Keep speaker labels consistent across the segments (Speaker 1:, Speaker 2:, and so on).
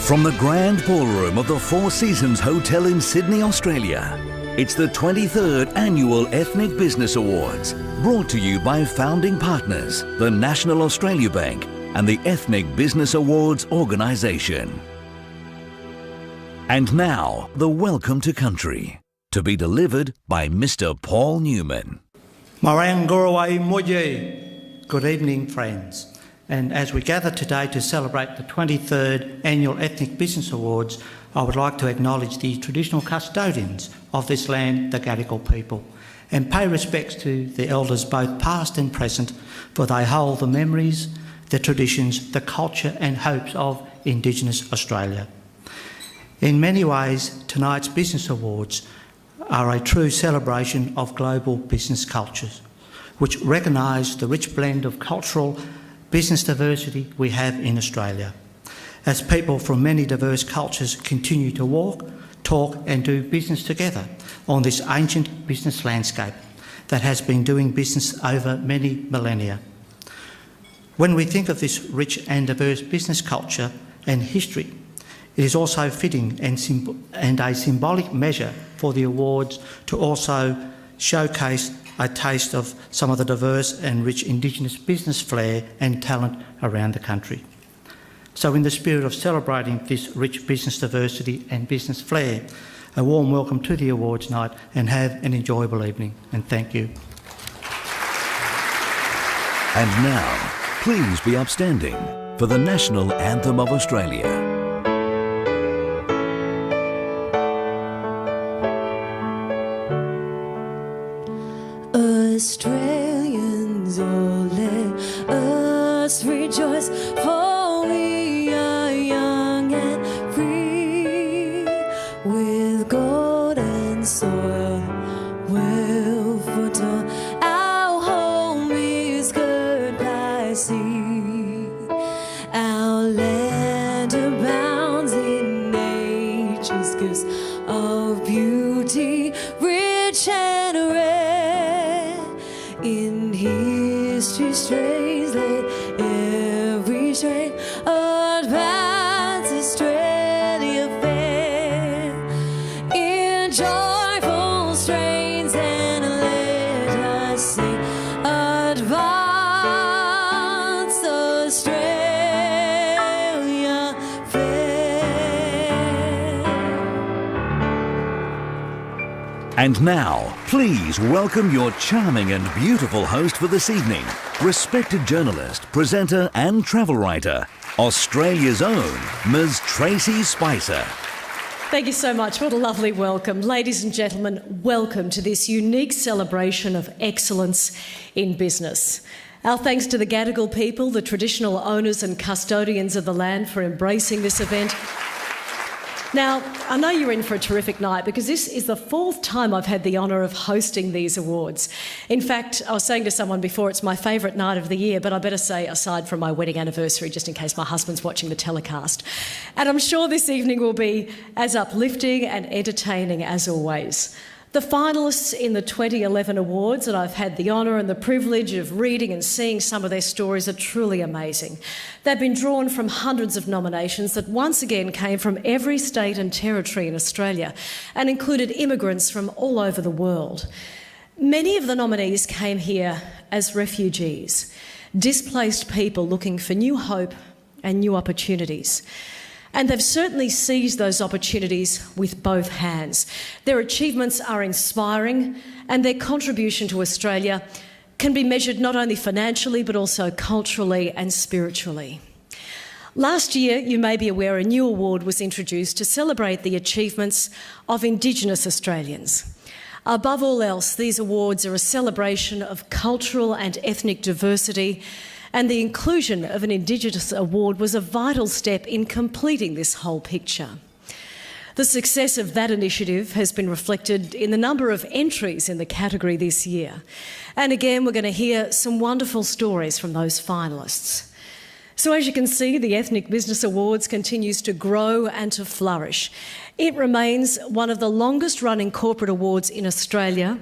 Speaker 1: From the grand ballroom of the Four Seasons Hotel in Sydney, Australia, it's the 23rd Annual Ethnic Business Awards, brought to you by founding partners, the National Australia Bank and the Ethnic Business Awards organisation. And now, the Welcome to Country, to be delivered by Mr. Paul Newman.
Speaker 2: Marang Gorowai Moye. Good evening, friends. And as we gather today to celebrate the 23rd Annual Ethnic Business Awards, I would like to acknowledge the traditional custodians of this land, the Gadigal people, and pay respects to the elders both past and present, for they hold the memories, the traditions, the culture and hopes of Indigenous Australia. In many ways, tonight's Business Awards are a true celebration of global business cultures, which recognise the rich blend of cultural business diversity we have in Australia, as people from many diverse cultures continue to walk, talk and do business together on this ancient business landscape that has been doing business over many millennia. When we think of this rich and diverse business culture and history, it is also fitting and a symbolic measure for the awards to also showcase a taste of some of the diverse and rich Indigenous business flair and talent around the country. So in the spirit of celebrating this rich business diversity and business flair, a warm welcome to the awards night and have an enjoyable evening, and thank you.
Speaker 1: And now, please be upstanding for the National Anthem of Australia.
Speaker 3: Australians, oh, let us rejoice, for we are young and free, with gold and soil, wealth for toil. Our home is girt by sea, our land abounds in nature's gifts of beauty, rich and rare. In history's strains, let every strain advance Australia fair. In joyful strains, and let us sing, advance Australia fair.
Speaker 1: And now, please welcome your charming and beautiful host for this evening, respected journalist, presenter and travel writer, Australia's own Ms. Tracy Spicer.
Speaker 4: Thank you so much. What a lovely welcome. Ladies and gentlemen, welcome to this unique celebration of excellence in business. Our thanks to the Gadigal people, the traditional owners and custodians of the land, for embracing this event. Now, I know you're in for a terrific night because this is the fourth time I've had the honour of hosting these awards. In fact, I was saying to someone before, it's my favourite night of the year, but I better say aside from my wedding anniversary, just in case my husband's watching the telecast. And I'm sure this evening will be as uplifting and entertaining as always. The finalists in the 2011 awards, and I've had the honour and the privilege of reading and seeing some of their stories, are truly amazing. They've been drawn from hundreds of nominations that once again came from every state and territory in Australia and included immigrants from all over the world. Many of the nominees came here as refugees, displaced people looking for new hope and new opportunities. And they've certainly seized those opportunities with both hands. Their achievements are inspiring, and their contribution to Australia can be measured not only financially but also culturally and spiritually. Last year, you may be aware, a new award was introduced to celebrate the achievements of Indigenous Australians. Above all else, these awards are a celebration of cultural and ethnic diversity, and the inclusion of an Indigenous award was a vital step in completing this whole picture. The success of that initiative has been reflected in the number of entries in the category this year. And again, we're going to hear some wonderful stories from those finalists. So as you can see, the Ethnic Business Awards continues to grow and to flourish. It remains one of the longest running corporate awards in Australia,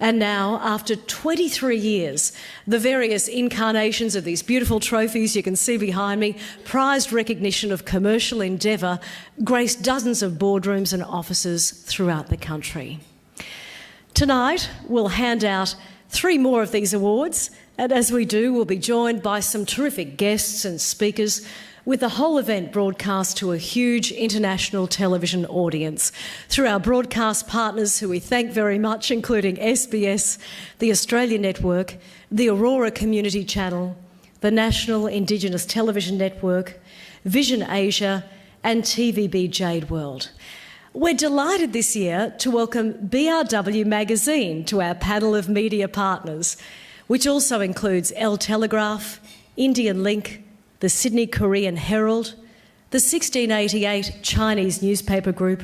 Speaker 4: And now, after 23 years, the various incarnations of these beautiful trophies you can see behind me, prized recognition of commercial endeavour, grace dozens of boardrooms and offices throughout the country. Tonight, we'll hand out 3 more of these awards, and as we do, we'll be joined by some terrific guests and speakers, with the whole event broadcast to a huge international television audience through our broadcast partners, who we thank very much, including SBS, the Australia Network, the Aurora Community Channel, the National Indigenous Television Network, Vision Asia and TVB Jade World. We're delighted this year to welcome BRW Magazine to our panel of media partners, which also includes El Telegraph, Indian Link, the Sydney Korean Herald, the 1688 Chinese newspaper group,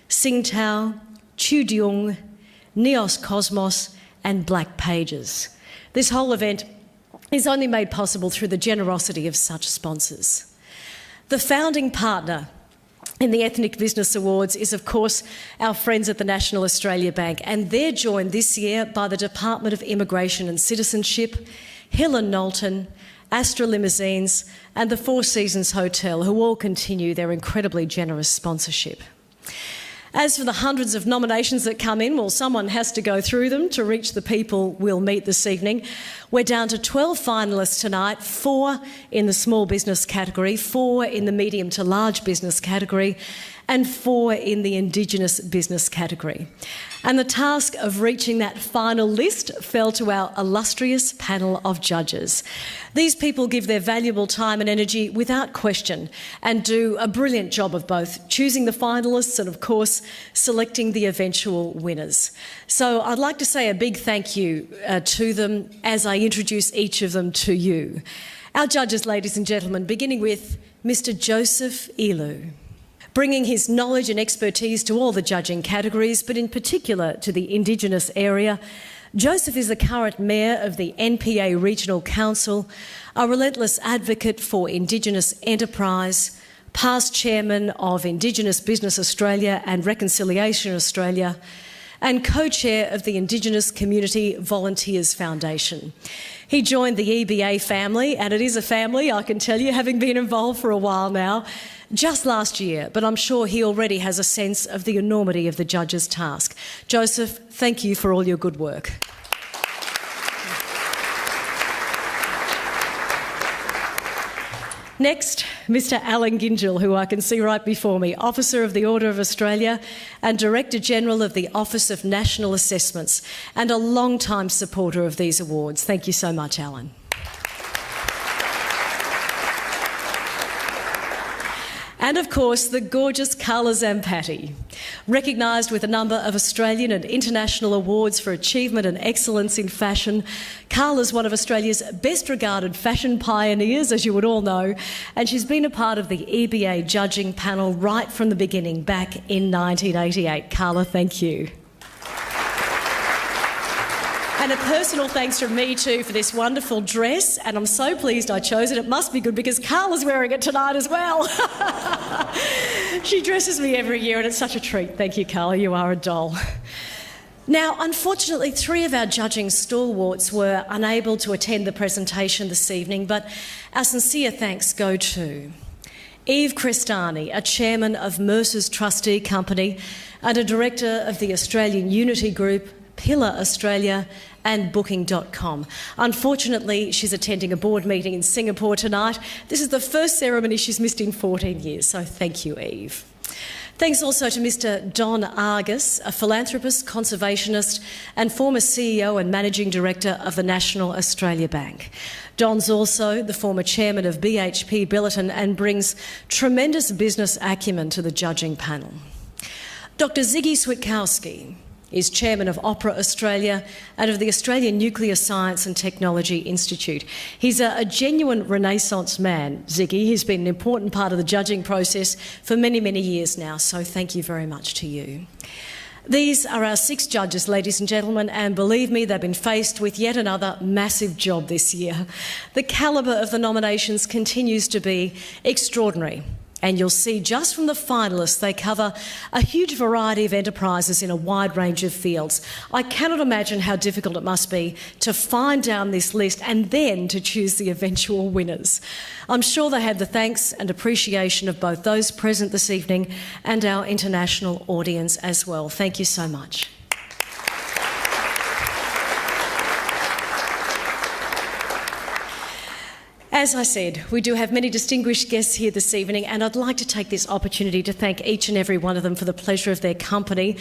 Speaker 4: Singtao, Chudyung, Neos Cosmos and Black Pages. This whole event is only made possible through the generosity of such sponsors. The founding partner in the Ethnic Business Awards is, of course, our friends at the National Australia Bank, and they're joined this year by the Department of Immigration and Citizenship, Hill and Knowlton, Astra Limousines and the Four Seasons Hotel, who all continue their incredibly generous sponsorship. As for the hundreds of nominations that come in, well, someone has to go through them to reach the people we'll meet this evening. We're down to 12 finalists tonight, 4 in the small business category, 4 in the medium to large business category, and 4 in the Indigenous business category. And the task of reaching that final list fell to our illustrious panel of judges. These people give their valuable time and energy without question and do a brilliant job of both choosing the finalists and, of course, selecting the eventual winners. So I'd like to say a big thank you to them as I introduce each of them to you. Our judges, ladies and gentlemen, beginning with Mr. Joseph Elu. Bringing his knowledge and expertise to all the judging categories, but in particular to the Indigenous area, Joseph is the current Mayor of the NPA Regional Council, a relentless advocate for Indigenous enterprise, past Chairman of Indigenous Business Australia and Reconciliation Australia, and co-chair of the Indigenous Community Volunteers Foundation. He joined the EBA family, and it is a family, I can tell you, having been involved for a while now, just last year, but I'm sure he already has a sense of the enormity of the judge's task. Joseph, thank you for all your good work. Next, Mr. Alan Gingell, who I can see right before me, Officer of the Order of Australia and Director General of the Office of National Assessments, and a long-time supporter of these awards. Thank you so much, Alan. And of course, the gorgeous Gala Zampatti, recognised with a number of Australian and international awards for achievement and excellence in fashion. Gala's one of Australia's best regarded fashion pioneers, as you would all know, and she's been a part of the EBA judging panel right from the beginning, back in 1988. Gala, thank you. And a personal thanks from me too for this wonderful dress, and I'm so pleased I chose it. It must be good because Carla's wearing it tonight as well. She dresses me every year and it's such a treat. Thank you, Carla, you are a doll. Now, unfortunately, 3 of our judging stalwarts were unable to attend the presentation this evening, but our sincere thanks go to Eve Crestani, a chairman of Mercer's Trustee Company and a director of the Australian Unity Group, Pillar Australia and Booking.com. Unfortunately, she's attending a board meeting in Singapore tonight. This is the first ceremony she's missed in 14 years, so thank you, Eve. Thanks also to Mr. Don Argus, a philanthropist, conservationist and former CEO and Managing Director of the National Australia Bank. Don's also the former chairman of BHP Billiton and brings tremendous business acumen to the judging panel. Dr. Ziggy Switkowski is chairman of Opera Australia and of the Australian Nuclear Science and Technology Institute. He's a genuine Renaissance man, Ziggy. He's been an important part of the judging process for many, many years now, so thank you very much to you. These are our 6 judges, ladies and gentlemen, and believe me, they've been faced with yet another massive job this year. The calibre of the nominations continues to be extraordinary. And you'll see just from the finalists, they cover a huge variety of enterprises in a wide range of fields. I cannot imagine how difficult it must be to find down this list and then to choose the eventual winners. I'm sure they have the thanks and appreciation of both those present this evening and our international audience as well. Thank you so much. As I said, we do have many distinguished guests here this evening, and I'd like to take this opportunity to thank each and every one of them for the pleasure of their company.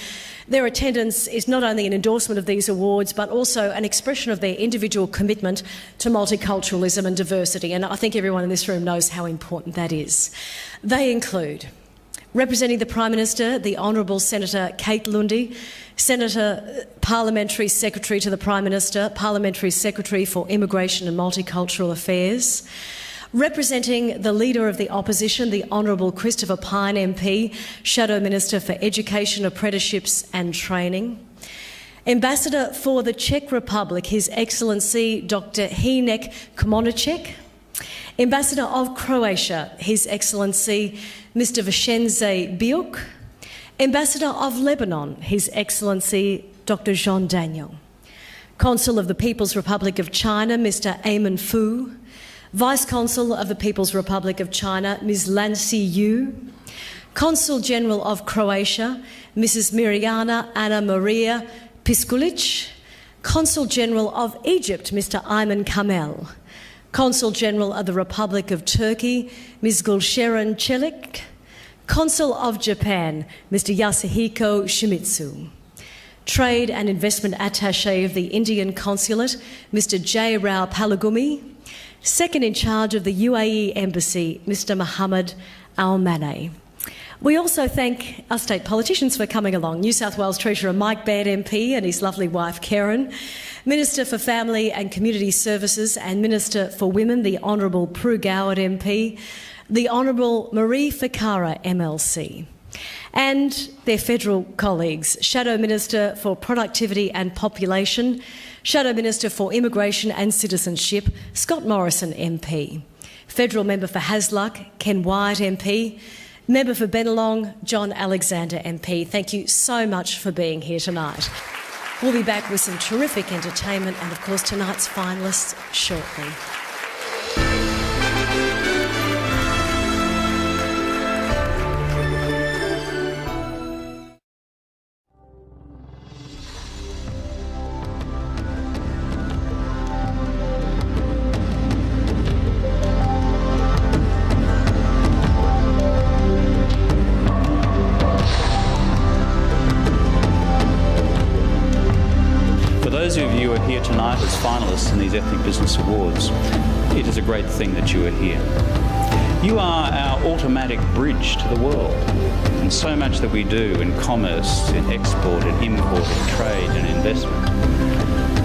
Speaker 4: Their attendance is not only an endorsement of these awards, but also an expression of their individual commitment to multiculturalism and diversity, and I think everyone in this room knows how important that is. They include representing the Prime Minister, the Honourable Senator Kate Lundy, Senator Parliamentary Secretary to the Prime Minister, Parliamentary Secretary for Immigration and Multicultural Affairs. Representing the Leader of the Opposition, the Honourable Christopher Pyne MP, Shadow Minister for Education, Apprenticeships and Training. Ambassador for the Czech Republic, His Excellency Dr. Hinek Komonacek. Ambassador of Croatia, His Excellency Mr. Vincenze Biuk. Ambassador of Lebanon, His Excellency Dr. Jean Daniel. Consul of the People's Republic of China, Mr. Eamon Fu. Vice Consul of the People's Republic of China, Ms. Lancy Yu. Consul General of Croatia, Mrs. Mirjana Ana Maria Piskulic. Consul General of Egypt, Mr. Ayman Kamel. Consul General of the Republic of Turkey, Ms. Gulsharan Çelik. Consul of Japan, Mr. Yasuhiko Shimizu. Trade and Investment Attaché of the Indian Consulate, Mr. J. Rao Palagumi. Second in charge of the UAE Embassy, Mr. Mohammed Al-Maneh. We also thank our state politicians for coming along. New South Wales Treasurer Mike Baird MP and his lovely wife Karen, Minister for Family and Community Services and Minister for Women, the Honourable Prue Goward MP, the Honourable Marie Ficarra MLC, and their federal colleagues, Shadow Minister for Productivity and Population, Shadow Minister for Immigration and Citizenship, Scott Morrison MP, Federal Member for Hasluck, Ken Wyatt MP, Member for Bennelong, John Alexander MP. Thank you so much for being here tonight. We'll be back with some terrific entertainment and, of course, tonight's finalists shortly.
Speaker 5: Finalists in these Ethnic Business Awards, it is a great thing that you are here. You are our automatic bridge to the world, and so much that we do in commerce, in export, in import, in trade and investment,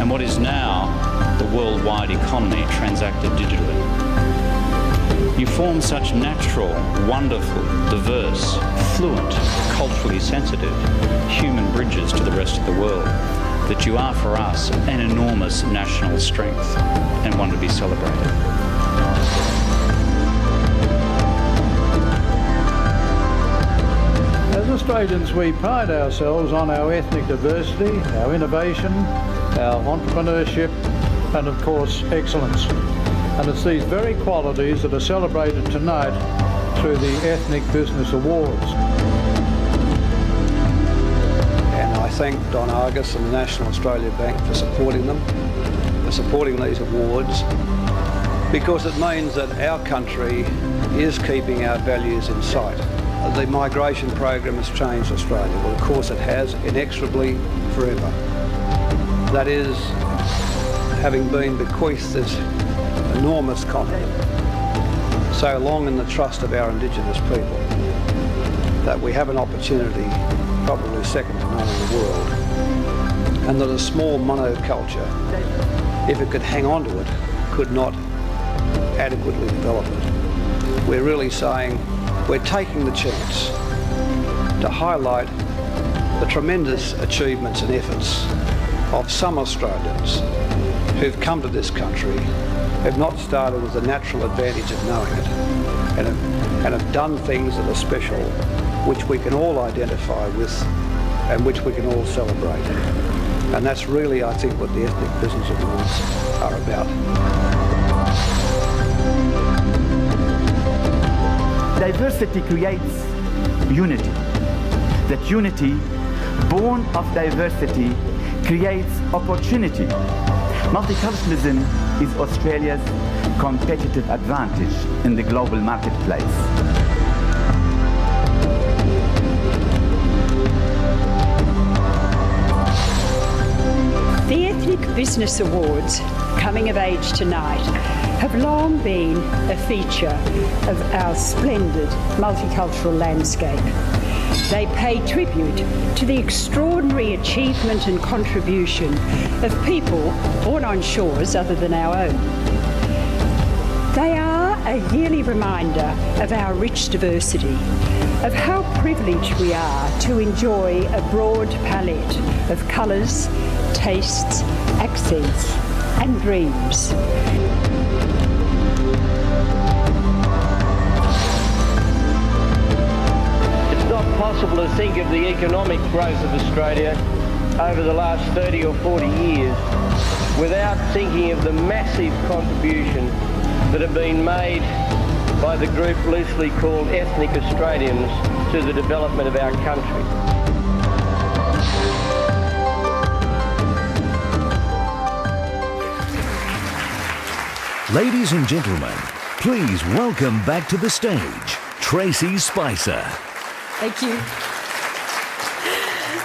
Speaker 5: and what is now the worldwide economy transacted digitally. You form such natural, wonderful, diverse, fluent, culturally sensitive human bridges to the rest of the world that you are for us an enormous national strength and one to be celebrated.
Speaker 6: As Australians, we pride ourselves on our ethnic diversity, our innovation, our entrepreneurship, and of course, excellence. And it's these very qualities that are celebrated tonight through the Ethnic Business Awards.
Speaker 7: I thank Don Argus and the National Australia Bank for supporting them, for supporting these awards, because it means that our country is keeping our values in sight. The migration program has changed Australia. Well, of course it has, inexorably, forever. That is, having been bequeathed this enormous continent, so long in the trust of our Indigenous people, that we have an opportunity probably second to none in the world, and that a small monoculture, if it could hang on to it, could not adequately develop it. We're really saying we're taking the chance to highlight the tremendous achievements and efforts of some Australians who've come to this country, have not started with the natural advantage of knowing it, and have and have done things that are special, which we can all identify with and which we can all celebrate. And that's really, I think, what the Ethnic Business Awards are about.
Speaker 8: Diversity creates unity. That unity, born of diversity, creates opportunity. Multiculturalism is Australia's competitive advantage in the global marketplace.
Speaker 9: The Ethnic Business Awards, coming of age tonight, have long been a feature of our splendid multicultural landscape. They pay tribute to the extraordinary achievement and contribution of people born on shores other than our own. They are a yearly reminder of our rich diversity, of how privileged we are to enjoy a broad palette of colours, tastes, accents and dreams.
Speaker 10: It's not possible to think of the economic growth of Australia over the last 30 or 40 years without thinking of the massive contribution that have been made by the group loosely called Ethnic Australians to the development of our country.
Speaker 1: Ladies and gentlemen, please welcome back to the stage, Tracy Spicer.
Speaker 4: Thank you.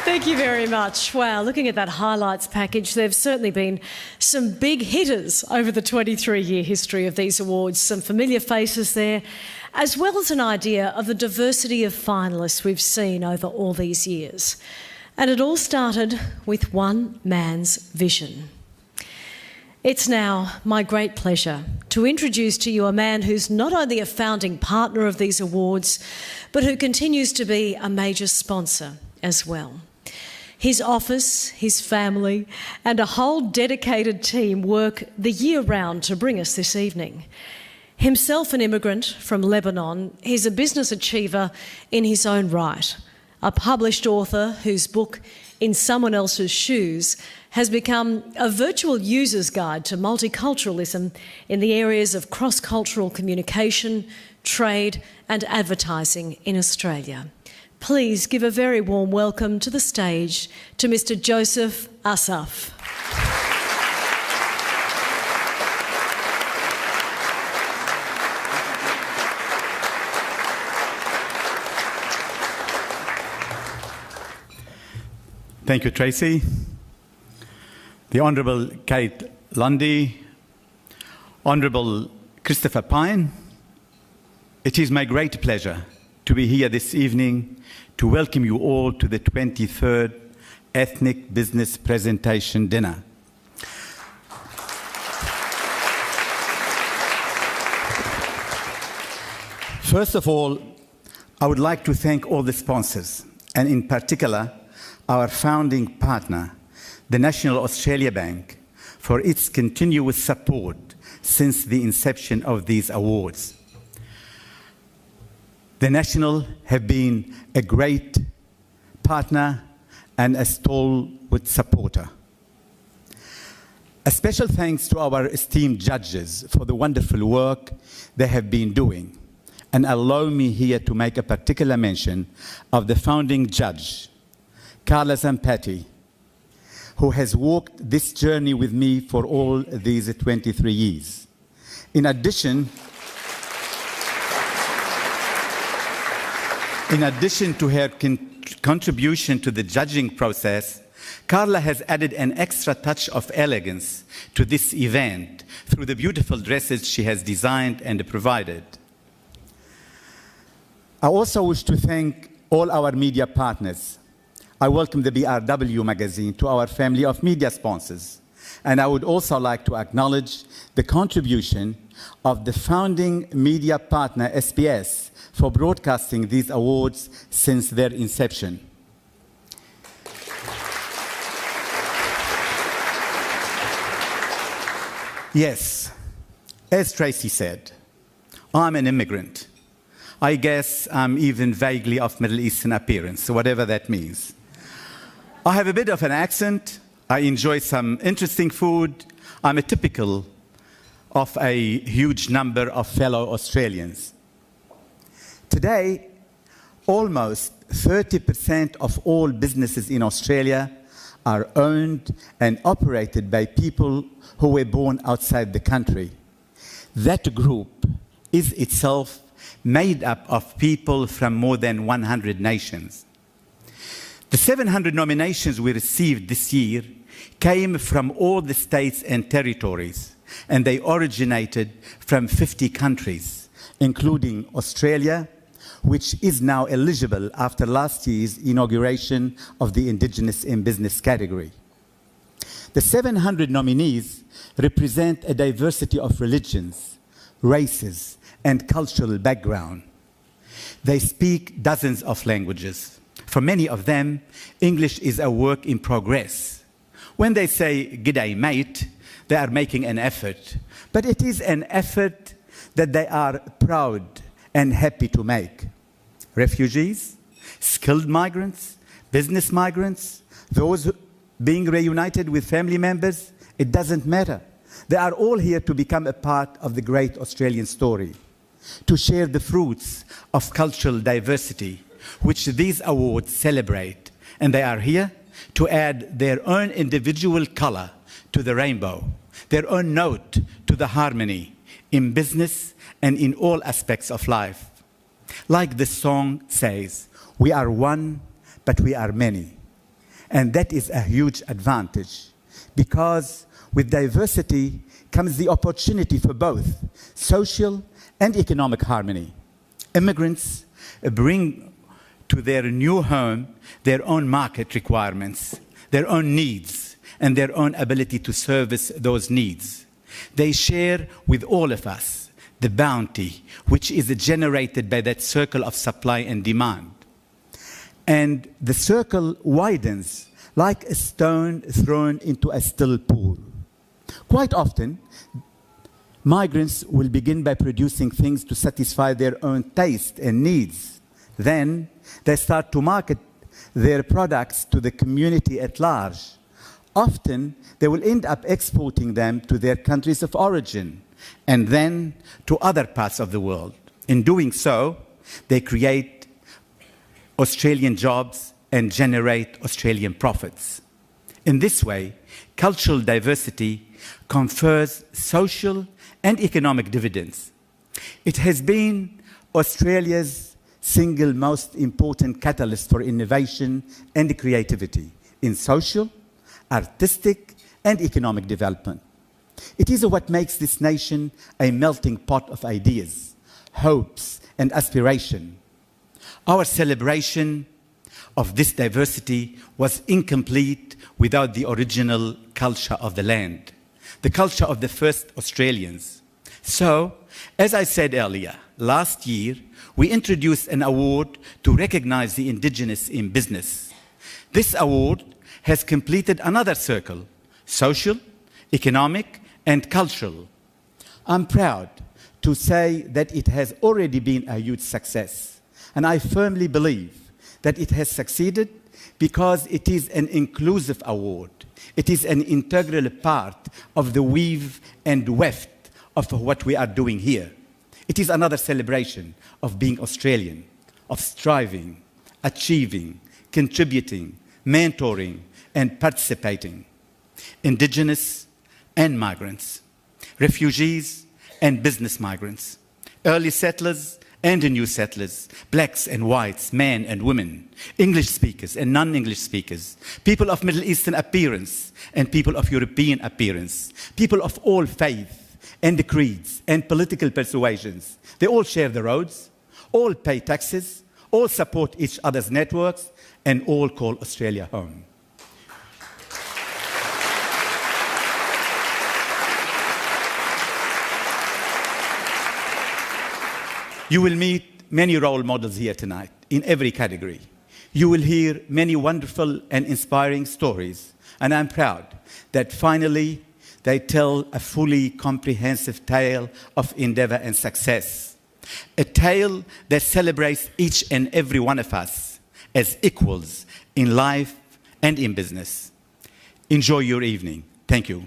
Speaker 4: Thank you very much. Wow, looking at that highlights package, there have certainly been some big hitters over the 23-year history of these awards. Some familiar faces there, as well as an idea of the diversity of finalists we've seen over all these years. And it all started with one man's vision. It's now my great pleasure to introduce to you a man who's not only a founding partner of these awards, but who continues to be a major sponsor as well. His office, his family, and a whole dedicated team work the year round to bring us this evening. Himself an immigrant from Lebanon, he's a business achiever in his own right, a published author whose book, In Someone Else's Shoes, has become a virtual user's guide to multiculturalism in the areas of cross-cultural communication, trade and advertising in Australia. Please give a very warm welcome to the stage to Mr. Joseph Asaf.
Speaker 8: Thank you, Tracy. The Honourable Kate Lundy, Honourable Christopher Pine, it is my great pleasure to be here this evening to welcome you all to the 23rd Ethnic Business Presentation Dinner. First of all, I would like to thank all the sponsors, and in particular, our founding partner, the National Australia Bank, for its continuous support since the inception of these awards. The National have been a great partner and a stalwart supporter. A special thanks to our esteemed judges for the wonderful work they have been doing. And allow me here to make a particular mention of the founding judge, Gala, who has walked this journey with me for all these 23 years. In addition to her contribution to the judging process, Carla has added an extra touch of elegance to this event through the beautiful dresses she has designed and provided. I also wish to thank all our media partners. I welcome the BRW magazine to our family of media sponsors. And I would also like to acknowledge the contribution of the founding media partner, SBS, for broadcasting these awards since their inception. Yes, as Tracy said, I'm an immigrant. I guess I'm even vaguely of Middle Eastern appearance, so whatever that means. I have a bit of an accent. I enjoy some interesting food. I'm a typical of a huge number of fellow Australians. Today, almost 30% of all businesses in Australia are owned and operated by people who were born outside the country. That group is itself made up of people from more than 100 nations. The 700 nominations we received this year came from all the states and territories, and they originated from 50 countries, including Australia, which is now eligible after last year's inauguration of the Indigenous in Business category. The 700 nominees represent a diversity of religions, races, and cultural background. They speak dozens of languages. For many of them, English is a work in progress. When they say, "G'day, mate," they are making an effort. But it is an effort that they are proud and happy to make. Refugees, skilled migrants, business migrants, those being reunited with family members, it doesn't matter. They are all here to become a part of the great Australian story, to share the fruits of cultural diversity, which these awards celebrate. And they are here to add their own individual color to the rainbow, their own note to the harmony in business and in all aspects of life. Like the song says, we are one, but we are many. And that is a huge advantage, because with diversity comes the opportunity for both social and economic harmony. Immigrants bring to their new home their own market requirements, their own needs, and their own ability to service those needs. They share with all of us the bounty which is generated by that circle of supply and demand. And the circle widens like a stone thrown into a still pool. Quite often, migrants will begin by producing things to satisfy their own taste and needs. Then they start to market their products to the community at large. Often, they will end up exporting them to their countries of origin and then to other parts of the world. In doing so, they create Australian jobs and generate Australian profits. In this way, cultural diversity confers social and economic dividends. It has been Australia's single most important catalyst for innovation and creativity in social, artistic, and economic development. It is what makes this nation a melting pot of ideas, hopes, and aspiration. Our celebration of this diversity was incomplete without the original culture of the land, the culture of the first Australians. So, as I said earlier, last year, we introduced an award to recognize the Indigenous in business. This award has completed another circle, social, economic, and cultural. I'm proud to say that it has already been a huge success, and I firmly believe that it has succeeded because it is an inclusive award. It is an integral part of the weave and weft of what we are doing here. It is another celebration of being Australian, of striving, achieving, contributing, mentoring, and participating. Indigenous and migrants, refugees and business migrants, early settlers and new settlers, blacks and whites, men and women, English speakers and non-English speakers, people of Middle Eastern appearance and people of European appearance, people of all faith and creeds and political persuasions. They all share the roads, all pay taxes, all support each other's networks, and all call Australia home. You will meet many role models here tonight in every category. You will hear many wonderful and inspiring stories, and I'm proud that finally they tell a fully comprehensive tale of endeavor and success. a tale that celebrates each and every one of us as equals in life and in business. Enjoy your evening. Thank you.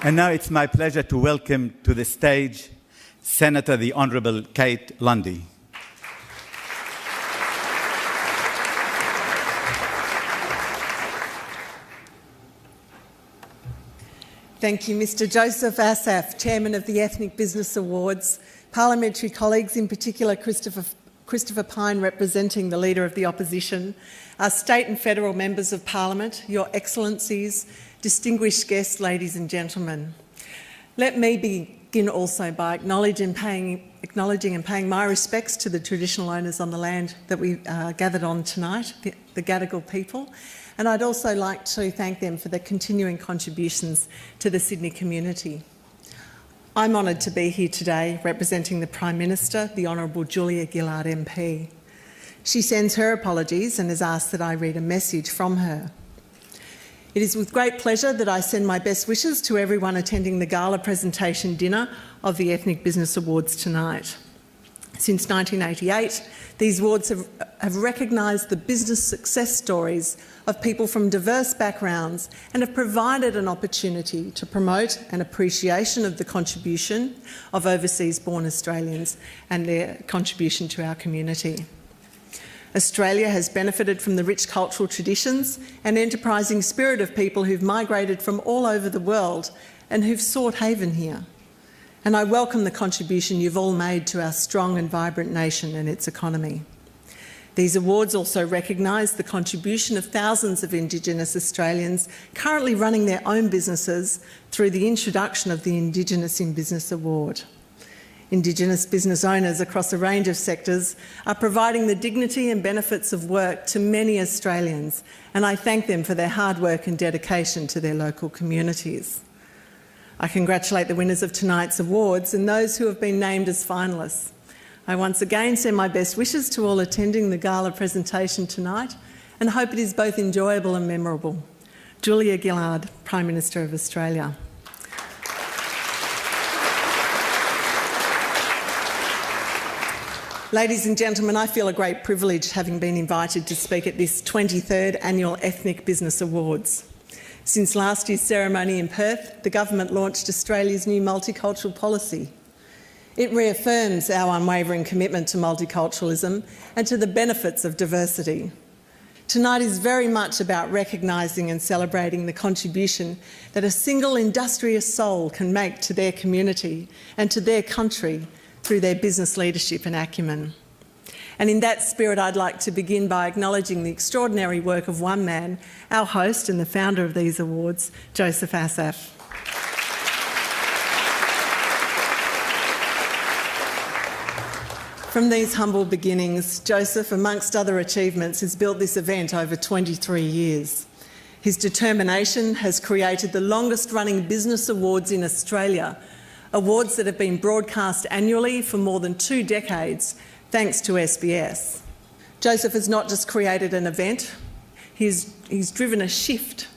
Speaker 8: And now it's my pleasure to welcome to the stage Senator the Honourable Kate Lundy.
Speaker 11: Thank you, Mr. Joseph Asaf, Chairman of the Ethnic Business Awards, parliamentary colleagues, in particular Christopher Pyne representing the Leader of the Opposition, our state and federal members of Parliament, Your Excellencies, distinguished guests, ladies and gentlemen. Let me begin also by acknowledging and paying my respects to the traditional owners on the land that we gathered on tonight, the Gadigal people, and I'd also like to thank them for their continuing contributions to the Sydney community. I'm honoured to be here today representing the Prime Minister, the Honourable Julia Gillard MP. She sends her apologies and has asked that I read a message from her. It is with great pleasure that I send my best wishes to everyone attending the Gala presentation dinner of the Ethnic Business Awards tonight. Since 1988, these awards have recognised the business success stories of people from diverse backgrounds and have provided an opportunity to promote an appreciation of the contribution of overseas-born Australians and their contribution to our community. Australia has benefited from the rich cultural traditions and enterprising spirit of people who've migrated from all over the world and who've sought haven here. And I welcome the contribution you've all made to our strong and vibrant nation and its economy. These awards also recognise the contribution of thousands of Indigenous Australians currently running their own businesses through the introduction of the Indigenous in Business Award. Indigenous business owners across a range of sectors are providing the dignity and benefits of work to many Australians, and I thank them for their hard work and dedication to their local communities. I congratulate the winners of tonight's awards and those who have been named as finalists. I once again send my best wishes to all attending the Gala presentation tonight and hope it is both enjoyable and memorable. Julia Gillard, Prime Minister of Australia. Ladies and gentlemen, I feel a great privilege having been invited to speak at this 23rd Annual Ethnic Business Awards. Since last year's ceremony in Perth, the government launched Australia's new multicultural policy. It reaffirms our unwavering commitment to multiculturalism and to the benefits of diversity. Tonight is very much about recognising and celebrating the contribution that a single industrious soul can make to their community and to their country through their business leadership and acumen. And in that spirit, I'd like to begin by acknowledging the extraordinary work of one man, our host and the founder of these awards, Joseph Asaf. From these humble beginnings, Joseph, amongst other achievements, has built this event over 23 years. His determination has created the longest-running business awards in Australia, awards that have been broadcast annually for more than 2 decades, thanks to SBS. Joseph has not just created an event, he's driven a shift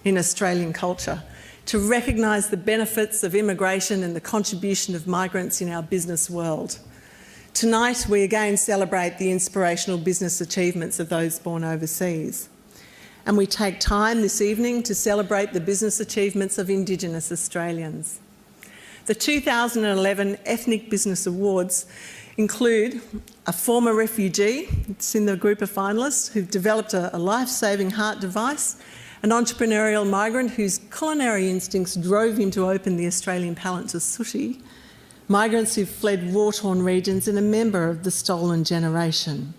Speaker 11: in Australian culture to recognise the benefits of immigration and the contribution of migrants in our business world. Tonight, we again celebrate the inspirational business achievements of those born overseas. And we take time this evening to celebrate the business achievements of Indigenous Australians. The 2011 Ethnic Business Awards include a former refugee, it's in the group of finalists, who've developed a life-saving heart device, an entrepreneurial migrant whose culinary instincts drove him to open the Australian palate to sushi, migrants who've fled war-torn regions, and a member of the stolen generation.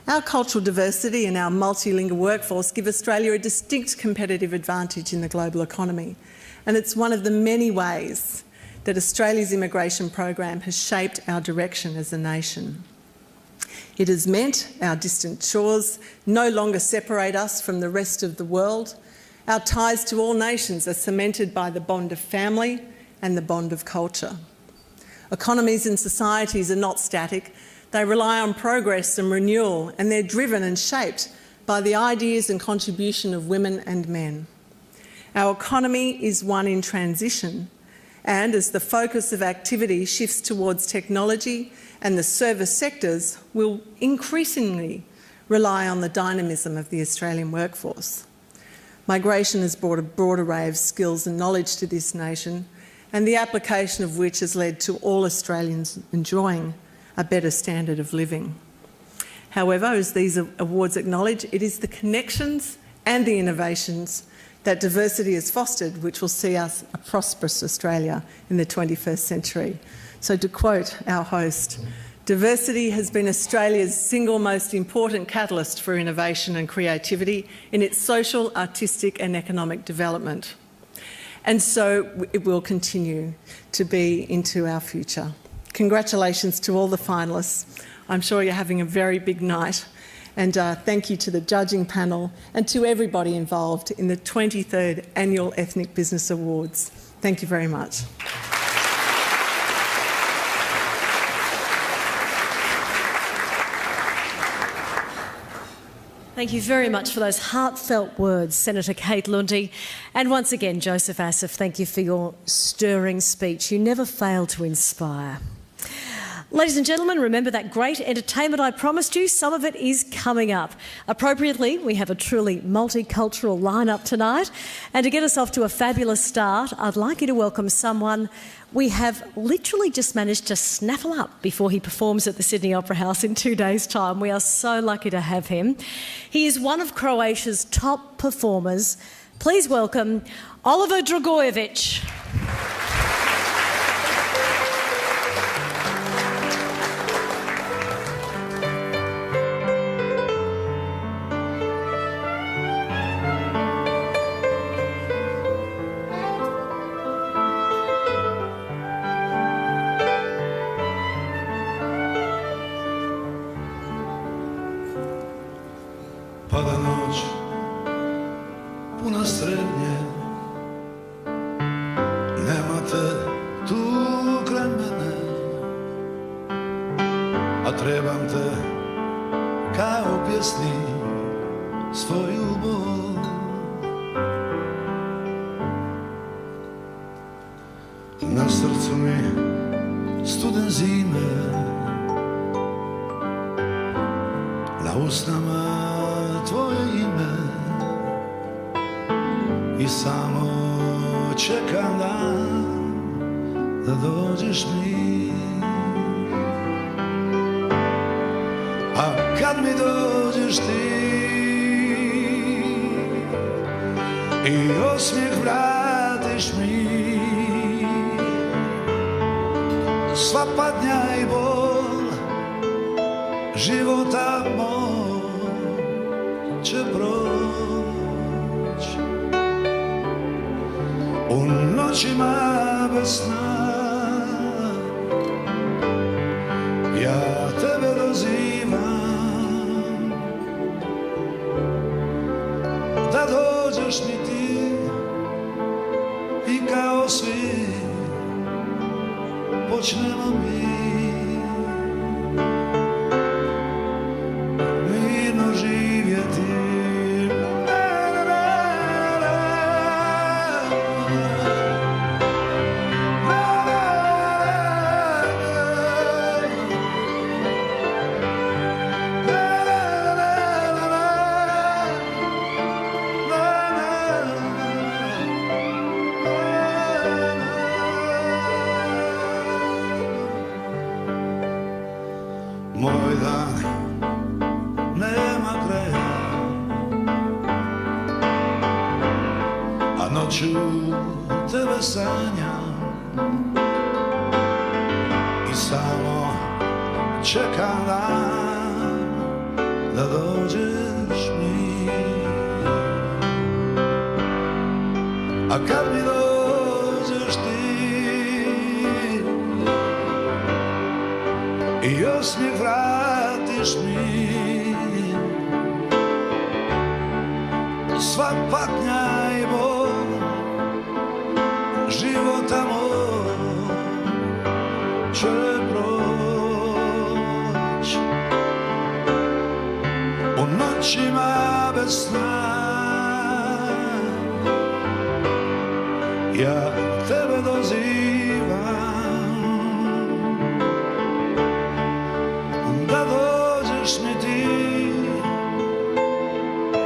Speaker 11: Our cultural diversity and our multilingual workforce give Australia a distinct competitive advantage in the global economy, and it's one of the many ways that Australia's immigration program has shaped our direction as a nation. It has meant our distant shores no longer separate us from the rest of the world. Our ties to all nations are cemented by the bond of family and the bond of culture. Economies and societies are not static. They rely on progress and renewal, and they're driven and shaped by the ideas and contribution of women and men. Our economy is one in transition, and as the focus of activity shifts towards technology and the service sectors, will increasingly rely on the dynamism of the Australian workforce. Migration has brought a broad array of skills and knowledge to this nation, and the application of which has led to all Australians enjoying a better standard of living. However, as these awards acknowledge, it is the connections and the innovations that diversity has fostered which will see us a prosperous Australia in the 21st century. So to quote our host, diversity has been Australia's single most important catalyst for innovation and creativity in its social, artistic and economic development. And so it will continue to be into our future. Congratulations to all the finalists. I'm sure you're having a very big night. And thank you to the judging panel and to everybody involved in the 23rd Annual Ethnic Business Awards. Thank you very much.
Speaker 4: Thank you very much for those heartfelt words, Senator Kate Lundy. And once again, Joseph Asif, thank you for your stirring speech. You never fail to inspire. Ladies and gentlemen, remember that great entertainment I promised you? Some of it is coming up. Appropriately, we have a truly multicultural lineup tonight. And to get us off to a fabulous start, I'd like you to welcome someone we have literally just managed to snaffle up before he performs at the Sydney Opera House in 2 days' time. We are so lucky to have him. He is one of Croatia's top performers. Please welcome Oliver Dragojevic.
Speaker 12: Pada noć, puna srednje, nema te tu kraj mene, a trebam te kao pjesni svoju bol. Na srcu mi studen zime, na usnama tvoje ime i samo čekam dan da dođeš mi. A kad mi dođeš ti i osmijeh vratiš mi, sva patnja i bol života moj će proć. U noćima bez sna ja tebe dozivam da dođeš mi ti i kao svi počnemo mi mirno živjeti. Moj dan nema kraja, a noću tebe sanjam i samo čekam dan da dođeš mi. A kad mi dođeš ti i osmijeh vratiš mi, sva patnja i bol života moj će proć. U noćima sna. Ja tebe dozivam da dođeš mi ti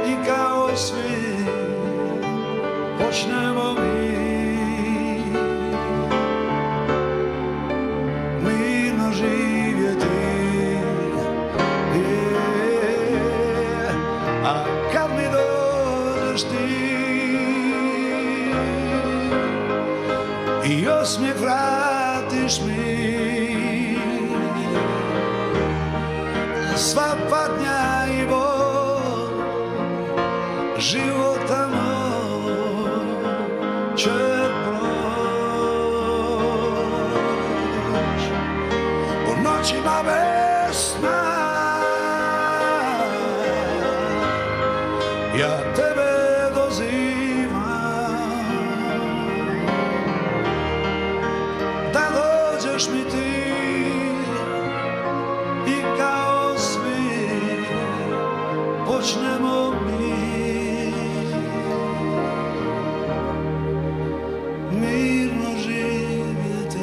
Speaker 12: i kao svi počnemo mirno živjeti. A kad mi dođeš ti i osmijeh vratiš mi, sva patnja i bol života će proć u noćima bez sna. Ja tebe dozivam da dođeš mi ti i kao svi počnemo mirno živjeti.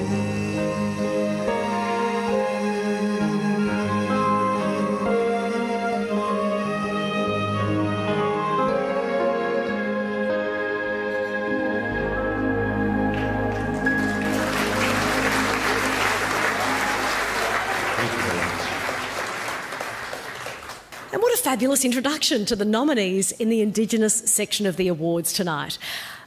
Speaker 4: And what a fabulous introduction to the nominees in the Indigenous section of the awards tonight.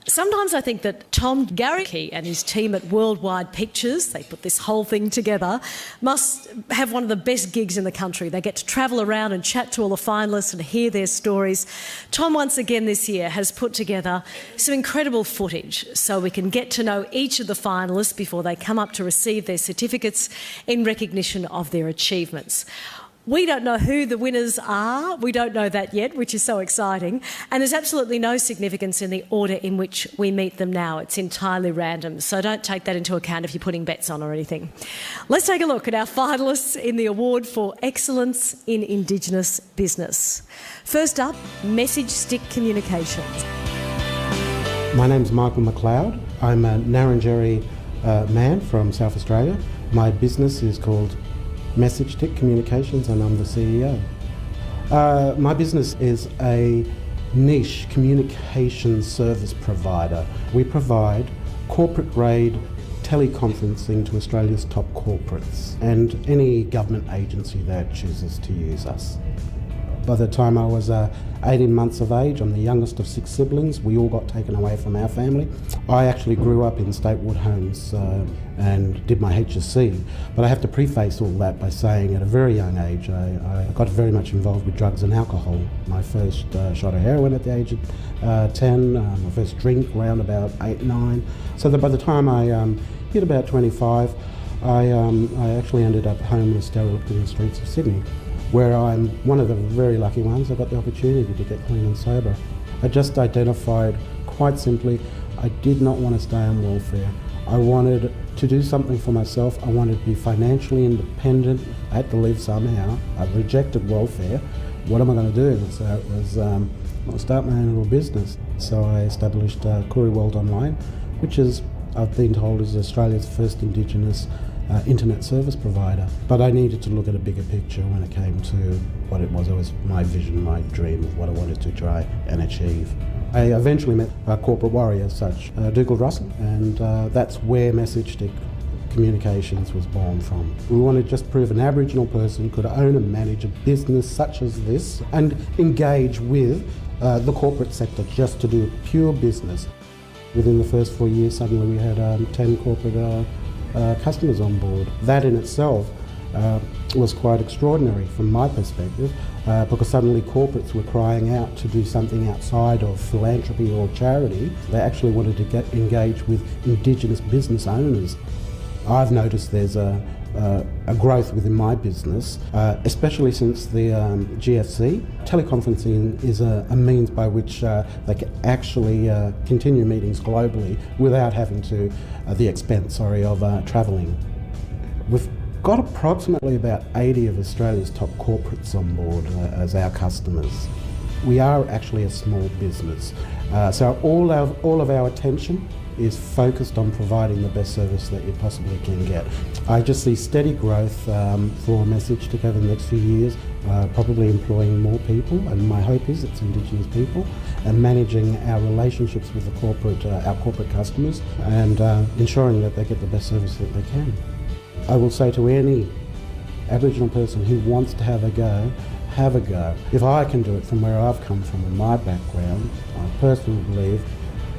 Speaker 4: Sometimes I think that Tom Garricky and his team at Worldwide Pictures, they put this whole thing together, must have one of the best gigs in the country. They get to travel around and chat to all the finalists and hear their stories. Tom, once again this year, has put together some incredible footage so we can get to know each of the finalists before they come up to receive their certificates in recognition of their achievements. We don't know who the winners are. We don't know that yet, which is so exciting. And there's absolutely no significance in the order in which we meet them now. It's entirely random, so don't take that into account if you're putting bets on or anything. Let's take a look at our finalists in the award for Excellence in Indigenous Business. First up, Message Stick Communications.
Speaker 13: My name's Michael McLeod. I'm a Narrandjeri man from South Australia. My business is called Message Stick Communications and I'm the CEO. My business is a niche communications service provider. We provide corporate grade teleconferencing to Australia's top corporates and any government agency that chooses to use us. By the time I was 18 months of age, I'm the youngest of 6 siblings. We all got taken away from our family. I actually grew up in Statewood homes and did my HSC. But I have to preface all that by saying at a very young age, I got very much involved with drugs and alcohol. My first shot of heroin at the age of 10, my first drink around about 8, 9. So that by the time I hit about 25, I actually ended up homeless, derelict in the streets of Sydney, where I'm one of the very lucky ones. I got the opportunity to get clean and sober. I just identified quite simply, I did not want to stay on welfare. I wanted to do something for myself. I wanted to be financially independent. I had to live somehow. I rejected welfare. What am I going to do? So it was, I'll start my own little business. So I established Koori World Online, which is, I've been told, is Australia's first Indigenous internet service provider. But I needed to look at a bigger picture when it came to what it was always my vision, my dream of what I wanted to try and achieve. I eventually met a corporate warrior such Dougal Russell, and that's where Message Stick Communications was born from. We wanted to just prove an Aboriginal person could own and manage a business such as this and engage with the corporate sector just to do pure business. Within the first 4 years, suddenly we had 10 corporate customers on board. That in itself was quite extraordinary from my perspective, because suddenly corporates were crying out to do something outside of philanthropy or charity. They actually wanted to get engaged with Indigenous business owners. I've noticed there's a growth within my business, especially since the GFC. Teleconferencing is a means by which they can actually continue meetings globally without having to the expense, of travelling. We've got approximately about 80 of Australia's top corporates on board as our customers. We are actually a small business. So all of our attention is focused on providing the best service that you possibly can get. I just see steady growth for Message TIC over the next few years, probably employing more people, and my hope is it's Indigenous people, and managing our relationships with our corporate customers, and ensuring that they get the best service that they can. I will say to any Aboriginal person who wants to have a go, have a go. If I can do it from where I've come from in my background, I personally believe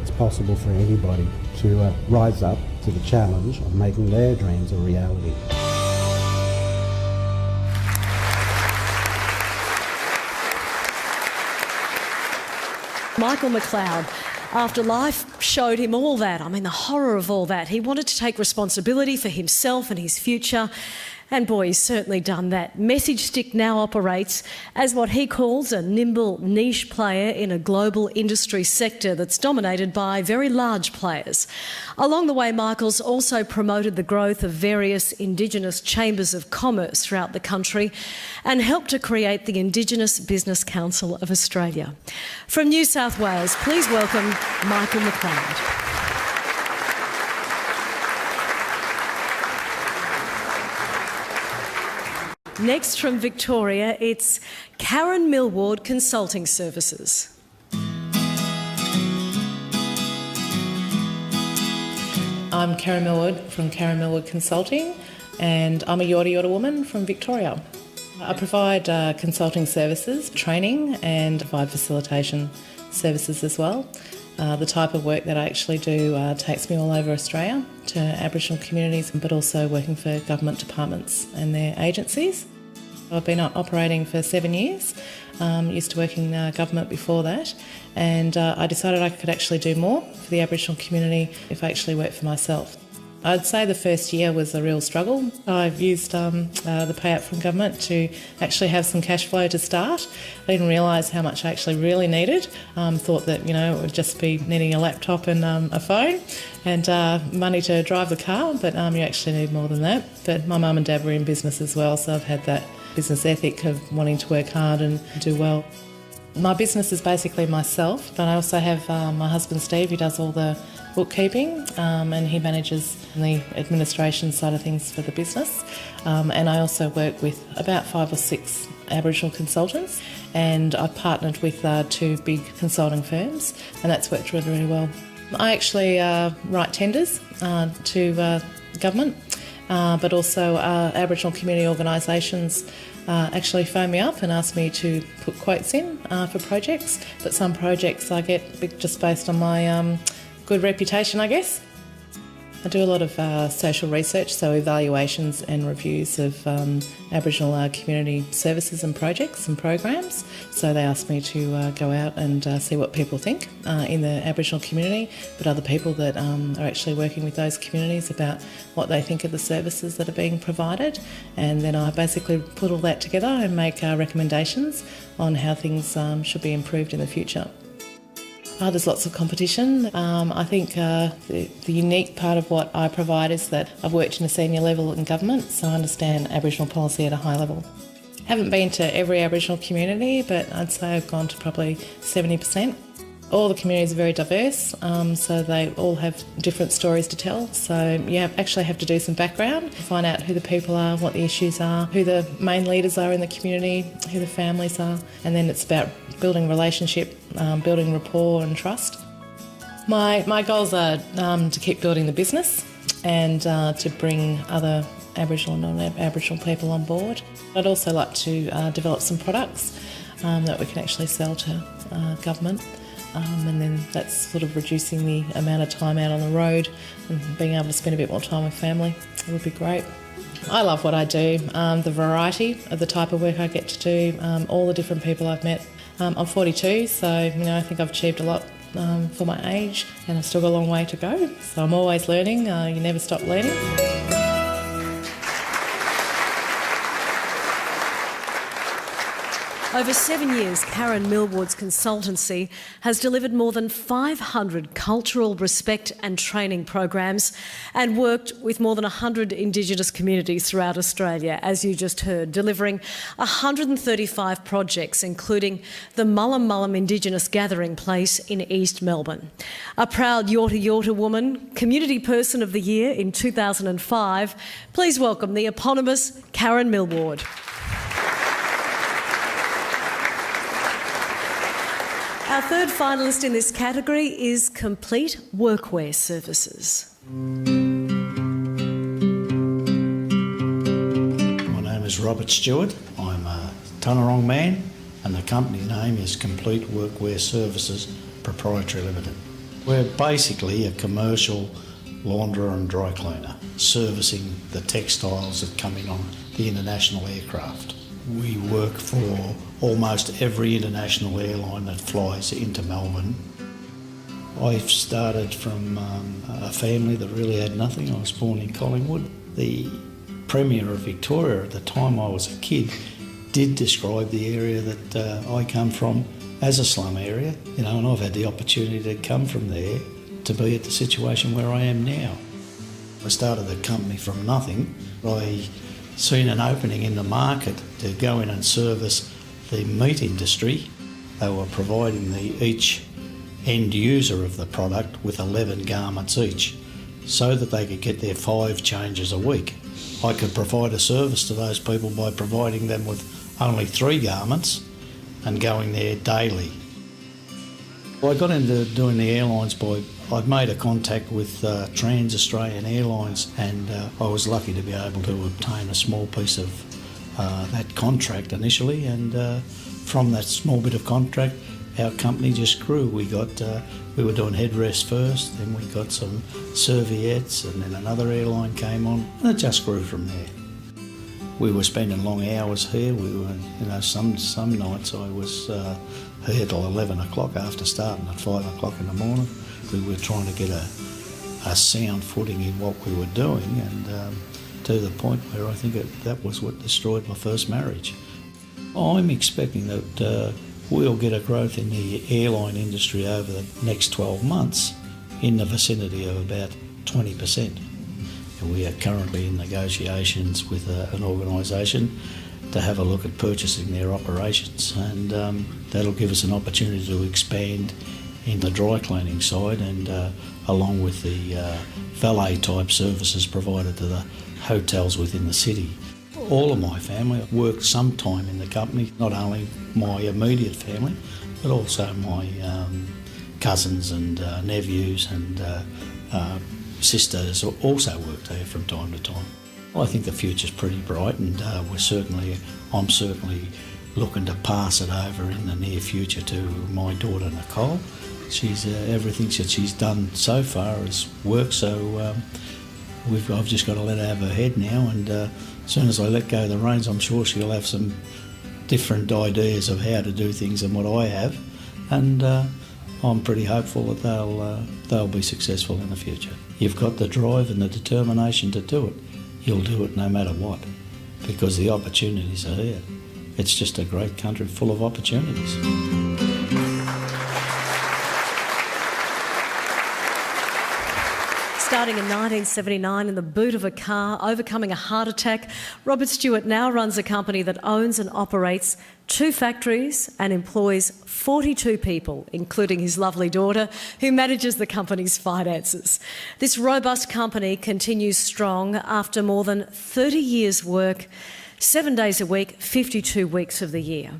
Speaker 13: it's possible for anybody to rise up to the challenge of making their dreams a reality.
Speaker 4: Michael McLeod, after life showed him all that, I mean the horror of all that, he wanted to take responsibility for himself and his future. And boy, he's certainly done that. Message TIC now operates as what he calls a nimble niche player in a global industry sector that's dominated by very large players. Along the way, Michael's also promoted the growth of various Indigenous chambers of commerce throughout the country and helped to create the Indigenous Business Council of Australia. From New South Wales, please welcome Michael McLeod. Next from Victoria, it's Karen Millward Consulting Services.
Speaker 14: I'm Karen Millward from Karen Millward Consulting, and I'm a Yorta Yorta woman from Victoria. I provide consulting services, training, and provide facilitation services as well. The type of work that I actually do takes me all over Australia to Aboriginal communities, but also working for government departments and their agencies. I've been operating for 7 years, used to work in government before that, and I decided I could actually do more for the Aboriginal community if I actually worked for myself. I'd say the first year was a real struggle. I've used the payout from government to actually have some cash flow to start. I didn't realise how much I actually really needed. Thought that, it would just be needing a laptop and a phone and money to drive the car, but you actually need more than that. But my mum and dad were in business as well, so I've had that business ethic of wanting to work hard and do well. My business is basically myself, but I also have my husband Steve, who does all the bookkeeping, and he manages the administration side of things for the business. And I also work with about 5 or 6 Aboriginal consultants, and I've partnered with 2 big consulting firms, and that's worked really, really well. I actually write tenders to government, but also Aboriginal community organisations actually phone me up and ask me to put quotes in for projects, but some projects I get just based on my good reputation, I guess. I do a lot of social research, so evaluations and reviews of Aboriginal community services and projects and programs. So they ask me to go out and see what people think in the Aboriginal community, but other people that are actually working with those communities about what they think of the services that are being provided. And then I basically put all that together and make recommendations on how things should be improved in the future. There's lots of competition. I think the unique part of what I provide is that I've worked in a senior level in government, so I understand Aboriginal policy at a high level. Haven't been to every Aboriginal community, but I'd say I've gone to probably 70%. All the communities are very diverse, so they all have different stories to tell. So you actually have to do some background to find out who the people are, what the issues are, who the main leaders are in the community, who the families are, and then it's about building relationship, building rapport and trust. My goals are to keep building the business and to bring other Aboriginal and non-Aboriginal people on board. I'd also like to develop some products that we can actually sell to government. And then that's sort of reducing the amount of time out on the road and being able to spend a bit more time with family. It would be great. I love what I do, the variety of the type of work I get to do, all the different people I've met. I'm 42, so I think I've achieved a lot for my age, and I've still got a long way to go. So I'm always learning. You never stop learning.
Speaker 4: Over 7 years, Karen Millward's consultancy has delivered more than 500 cultural respect and training programs and worked with more than 100 Indigenous communities throughout Australia, as you just heard, delivering 135 projects, including the Mullum Mullum Indigenous Gathering Place in East Melbourne. A proud Yorta Yorta woman, Community Person of the Year in 2005, please welcome the eponymous Karen Millward. Our third finalist in this category is Complete Workwear Services.
Speaker 15: My name is Robert Stewart. I'm a Tunarong man and the company name is Complete Workwear Services Proprietary Limited. We're basically a commercial launderer and dry cleaner, servicing the textiles that come in on the international aircraft. We work for almost every international airline that flies into Melbourne. I've started from a family that really had nothing. I was born in Collingwood. The Premier of Victoria at the time I was a kid did describe the area that I come from as a slum area, and I've had the opportunity to come from there to be at the situation where I am now. I started the company from nothing. I seen an opening in the market to go in and service the meat industry. They were providing each end user of the product with 11 garments each so that they could get their 5 changes a week. I could provide a service to those people by providing them with only 3 garments and going there daily. I got into doing the airlines I'd made a contact with Trans-Australian Airlines, and I was lucky to be able to obtain a small piece of that contract initially, and from that small bit of contract our company just grew. We were doing headrests first, then we got some serviettes, and then another airline came on, and it just grew from there. We were spending long hours here. We were, some nights I was here till 11 o'clock after starting at 5 o'clock in the morning. We were trying to get a sound footing in what we were doing, and to the point where I think that was what destroyed my first marriage. I'm expecting that we'll get a growth in the airline industry over the next 12 months in the vicinity of about 20%. We are currently in negotiations with an organisation to have a look at purchasing their operations, and that'll give us an opportunity to expand in the dry cleaning side, and along with the valet type services provided to the hotels within the city. All of my family worked some time in the company, not only my immediate family but also my cousins and nephews and sisters also worked there from time to time. I think the future's pretty bright, and I'm certainly looking to pass it over in the near future to my daughter Nicole. She's everything that she's done so far has worked, so I've just got to let her have her head now, and as soon as I let go of the reins, I'm sure she'll have some different ideas of how to do things than what I have, and I'm pretty hopeful that they'll be successful in the future. You've got the drive and the determination to do it. You'll do it no matter what, because the opportunities are here. It's just a great country full of opportunities.
Speaker 4: Starting in 1979 in the boot of a car, overcoming a heart attack, Robert Stewart now runs a company that owns and operates 2 factories and employs 42 people, including his lovely daughter, who manages the company's finances. This robust company continues strong after more than 30 years' work, 7 days a week, 52 weeks of the year.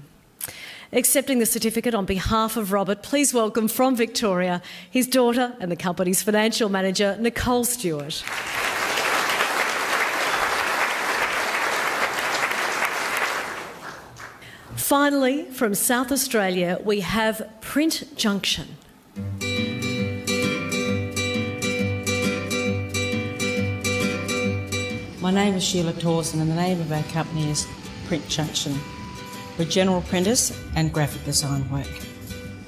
Speaker 4: Accepting the certificate on behalf of Robert, please welcome from Victoria his daughter and the company's financial manager, Nicole Stewart. Finally, from South Australia, we have Print Junction.
Speaker 16: My name is Sheila Tawson and the name of our company is Print Junction. We're general printers and graphic design work.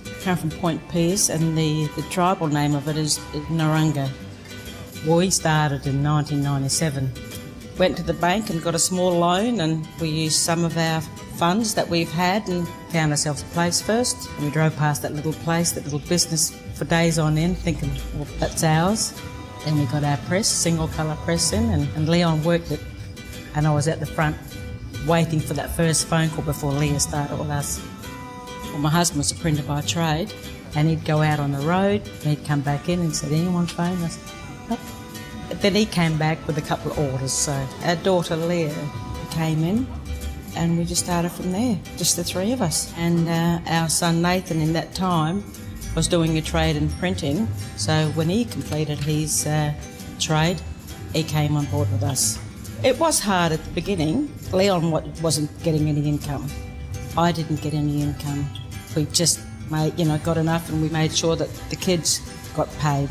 Speaker 16: I come from Point Pearce, and the tribal name of it is Narunga. We started in 1997. Went to the bank and got a small loan, and we used some of our funds that we've had and found ourselves a place first. And we drove past that little place, that little business for days on end, thinking, well, that's ours. Then we got our press, single colour press in, and Leon worked it. And I was at the front waiting for that first phone call before Leah started with us. Well, my husband was a printer by trade, and he'd go out on the road, and he'd come back in and said, anyone phone? I said, nope. Then he came back with a couple of orders, so our daughter Leah came in, and we just started from there, just the three of us. And our son Nathan in that time was doing a trade in printing, so when he completed his trade, he came on board with us. It was hard at the beginning. Leon wasn't getting any income. I didn't get any income. We just got enough, and we made sure that the kids got paid.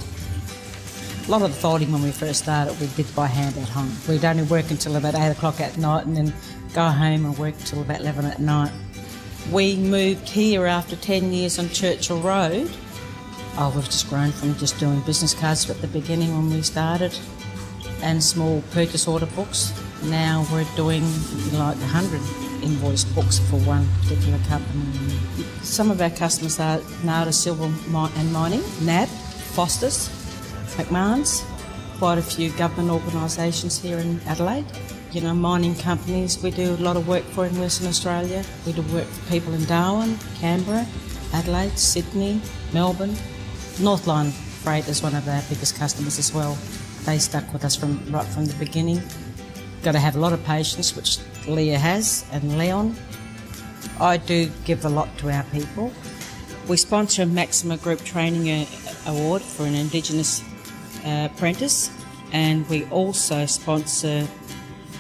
Speaker 16: A lot of the folding when we first started we did by hand at home. We'd only work until about 8 o'clock at night and then go home and work till about 11 at night. We moved here after 10 years on Churchill Road. Oh, we've just grown from just doing business cards at the beginning when we started and small purchase order books. Now we're doing like 100 invoice books for one particular company. Some of our customers are Nada Silver and Mining, NAB, Foster's, McMahon's, quite a few government organisations here in Adelaide. You know, mining companies we do a lot of work for in Western Australia. We do work for people in Darwin, Canberra, Adelaide, Sydney, Melbourne. Northline Freight is one of our biggest customers as well. They stuck with us right from the beginning. Got to have a lot of patience, which Leah has, and Leon. I do give a lot to our people. We sponsor a Maxima Group Training Award for an Indigenous apprentice, and we also sponsor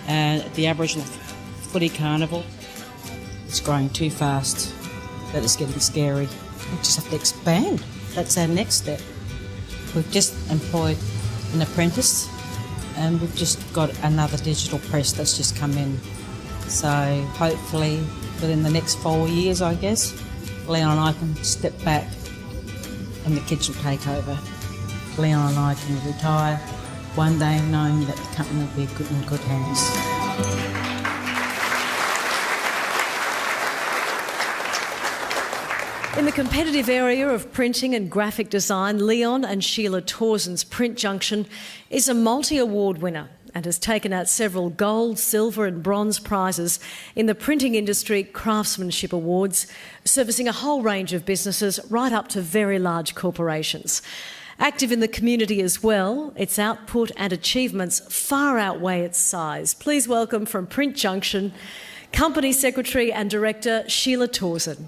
Speaker 16: the Aboriginal Footy Carnival. It's growing too fast, that it's getting scary. We just have to expand. That's our next step. We've just employed an apprentice, and we've just got another digital press that's just come in. So hopefully within the next 4 years, I guess, Leon and I can step back and the kids will take over. Leon and I can retire one day knowing that the company will be in good hands.
Speaker 4: In the competitive area of printing and graphic design, Leon and Sheila Tausen's Print Junction is a multi-award winner and has taken out several gold, silver and bronze prizes in the Printing Industry Craftsmanship Awards, servicing a whole range of businesses right up to very large corporations. Active in the community as well, its output and achievements far outweigh its size. Please welcome from Print Junction, Company Secretary and Director Sheila Tausen.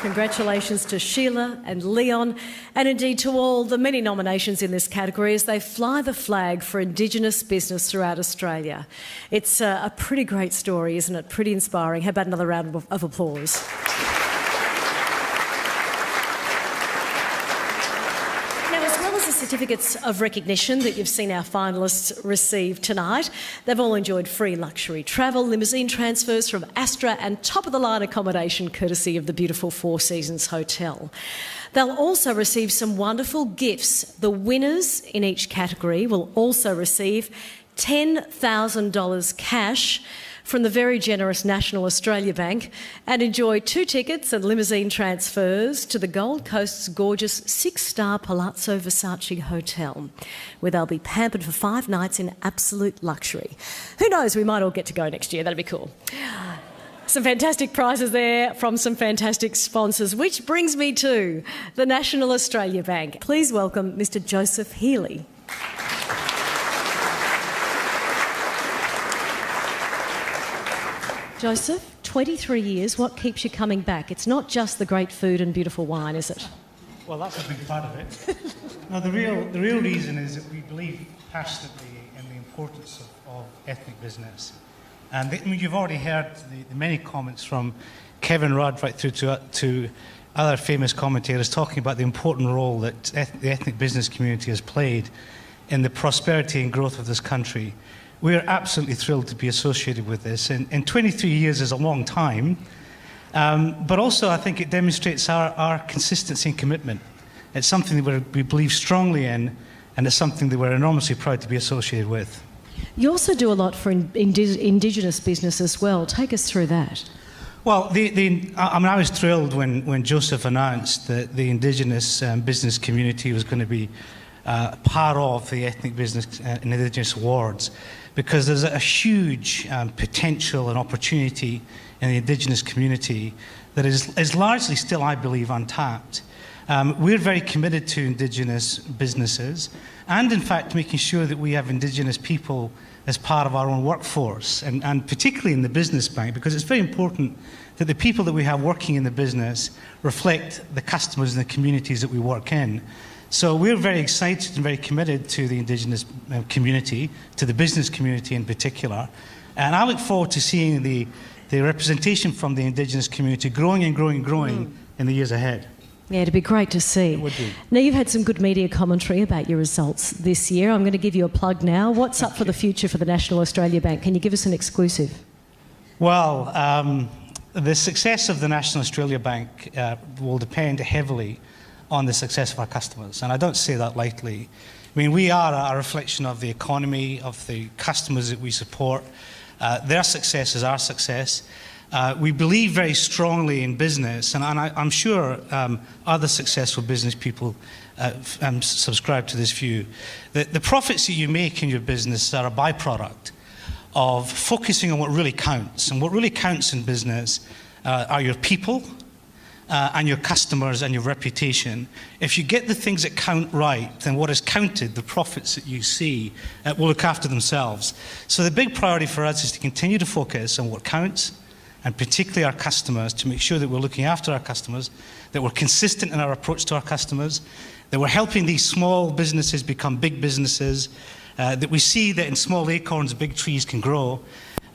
Speaker 4: Congratulations to Sheila and Leon, and indeed to all the many nominations in this category as they fly the flag for Indigenous business throughout Australia. It's a pretty great story, isn't it? Pretty inspiring. How about another round of applause? Certificates of recognition that you've seen our finalists receive tonight. They've all enjoyed free luxury travel, limousine transfers from Astra and top-of-the-line accommodation courtesy of the beautiful Four Seasons Hotel. They'll also receive some wonderful gifts. The winners in each category will also receive $10,000 cash from the very generous National Australia Bank and enjoy 2 tickets and limousine transfers to the Gold Coast's gorgeous 6-star Palazzo Versace Hotel, where they'll be pampered for 5 nights in absolute luxury. Who knows, we might all get to go next year. That'd be cool. Some fantastic prizes there from some fantastic sponsors, which brings me to the National Australia Bank. Please welcome Mr. Joseph Healy. Joseph, 23 years, what keeps you coming back? It's not just the great food and beautiful wine, is it?
Speaker 17: Well, that's a big part of it. No, the real reason is that we believe passionately in the importance of ethnic business. And you've already heard the many comments from Kevin Rudd right through to other famous commentators talking about the important role that the ethnic business community has played in the prosperity and growth of this country. We are absolutely thrilled to be associated with this. And 23 years is a long time, but also I think it demonstrates our consistency and commitment. It's something that we believe strongly in, and it's something that we're enormously proud to be associated with.
Speaker 4: You also do a lot for Indigenous business as well. Take us through that.
Speaker 17: Well, I was thrilled when Joseph announced that the Indigenous business community was going to be part of the Ethnic Business and Indigenous Awards, because there's a huge potential and opportunity in the Indigenous community that is largely still, I believe, untapped. We're very committed to Indigenous businesses and, in fact, making sure that we have Indigenous people as part of our own workforce, and particularly in the business bank, because it's very important that the people that we have working in the business reflect the customers and the communities that we work in. So we're very excited and very committed to the Indigenous community, to the business community in particular, and I look forward to seeing the representation from the Indigenous community growing and growing and growing in the years ahead.
Speaker 4: Yeah, it'd be great to see.
Speaker 17: It would be.
Speaker 4: Now, you've had some good media commentary about your results this year. I'm going to give you a plug now. What's up for the future for the National Australia Bank? Can you give us an exclusive?
Speaker 17: Well, the success of the National Australia Bank will depend heavily on the success of our customers, and I don't say that lightly. I mean, we are a reflection of the economy, of the customers that we support. Their success is our success. We believe very strongly in business, and I'm sure other successful business people subscribe to this view. The profits that you make in your business are a byproduct of focusing on what really counts. And what really counts in business are your people and your customers and your reputation. If you get the things that count right, then what is counted, the profits that you see, will look after themselves. So the big priority for us is to continue to focus on what counts, and particularly our customers, to make sure that we're looking after our customers, that we're consistent in our approach to our customers, that we're helping these small businesses become big businesses, that we see that in small acorns, big trees can grow.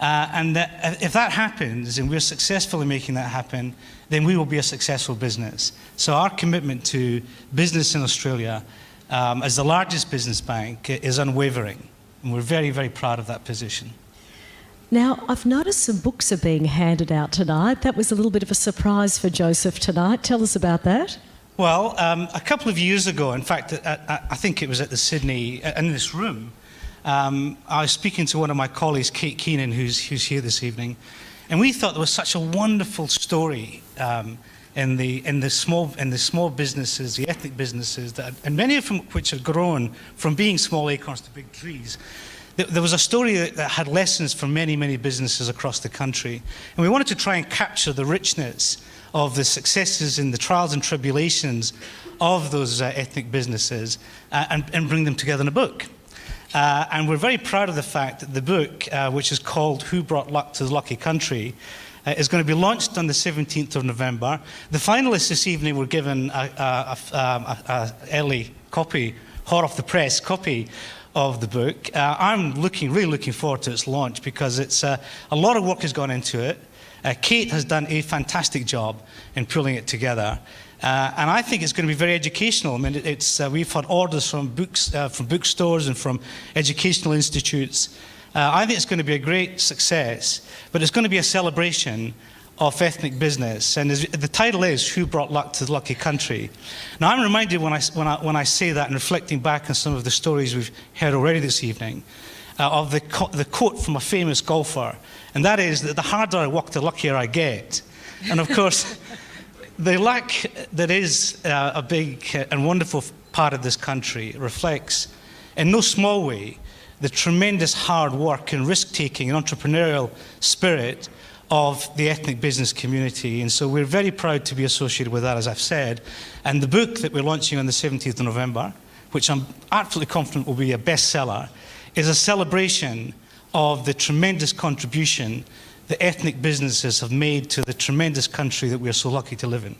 Speaker 17: And that if that happens, and we're successful in making that happen, then we will be a successful business. So our commitment to business in Australia, as the largest business bank, is unwavering. And we're very, very proud of that position.
Speaker 4: Now, I've noticed some books are being handed out tonight. That was a little bit of a surprise for Joseph tonight. Tell us about that.
Speaker 17: Well, a couple of years ago, in fact, I think it was at the Sydney, in this room, I was speaking to one of my colleagues, Kate Keenan, who's here this evening, and we thought there was such a wonderful story in the small businesses, the ethnic businesses, and many of them which have grown from being small acorns to big trees. There was a story that had lessons for many, many businesses across the country. And we wanted to try and capture the richness of the successes and the trials and tribulations of those ethnic businesses and bring them together in a book. And we're very proud of the fact that the book, which is called Who Brought Luck to the Lucky Country, is going to be launched on the 17th of November. The finalists this evening were given an early copy, hot off the press copy of the book. I'm really looking forward to its launch, because it's a lot of work has gone into it. Kate has done a fantastic job in pulling it together, and I think it's going to be very educational. I mean, we've had orders from bookstores and from educational institutes. I think it's going to be a great success, but it's going to be a celebration of ethnic business, and the title is Who Brought Luck to the Lucky Country. Now, I'm reminded when I say that, and reflecting back on some of the stories we've heard already this evening, of the quote from a famous golfer, and that is that the harder I work, the luckier I get. And of course, the luck that is a big and wonderful part of this country reflects, in no small way, the tremendous hard work and risk-taking and entrepreneurial spirit of the ethnic business community. And so we're very proud to be associated with that, as I've said. And the book that we're launching on the 17th of November, which I'm absolutely confident will be a bestseller, is a celebration of the tremendous contribution the ethnic businesses have made to the tremendous country that we are so lucky to live in.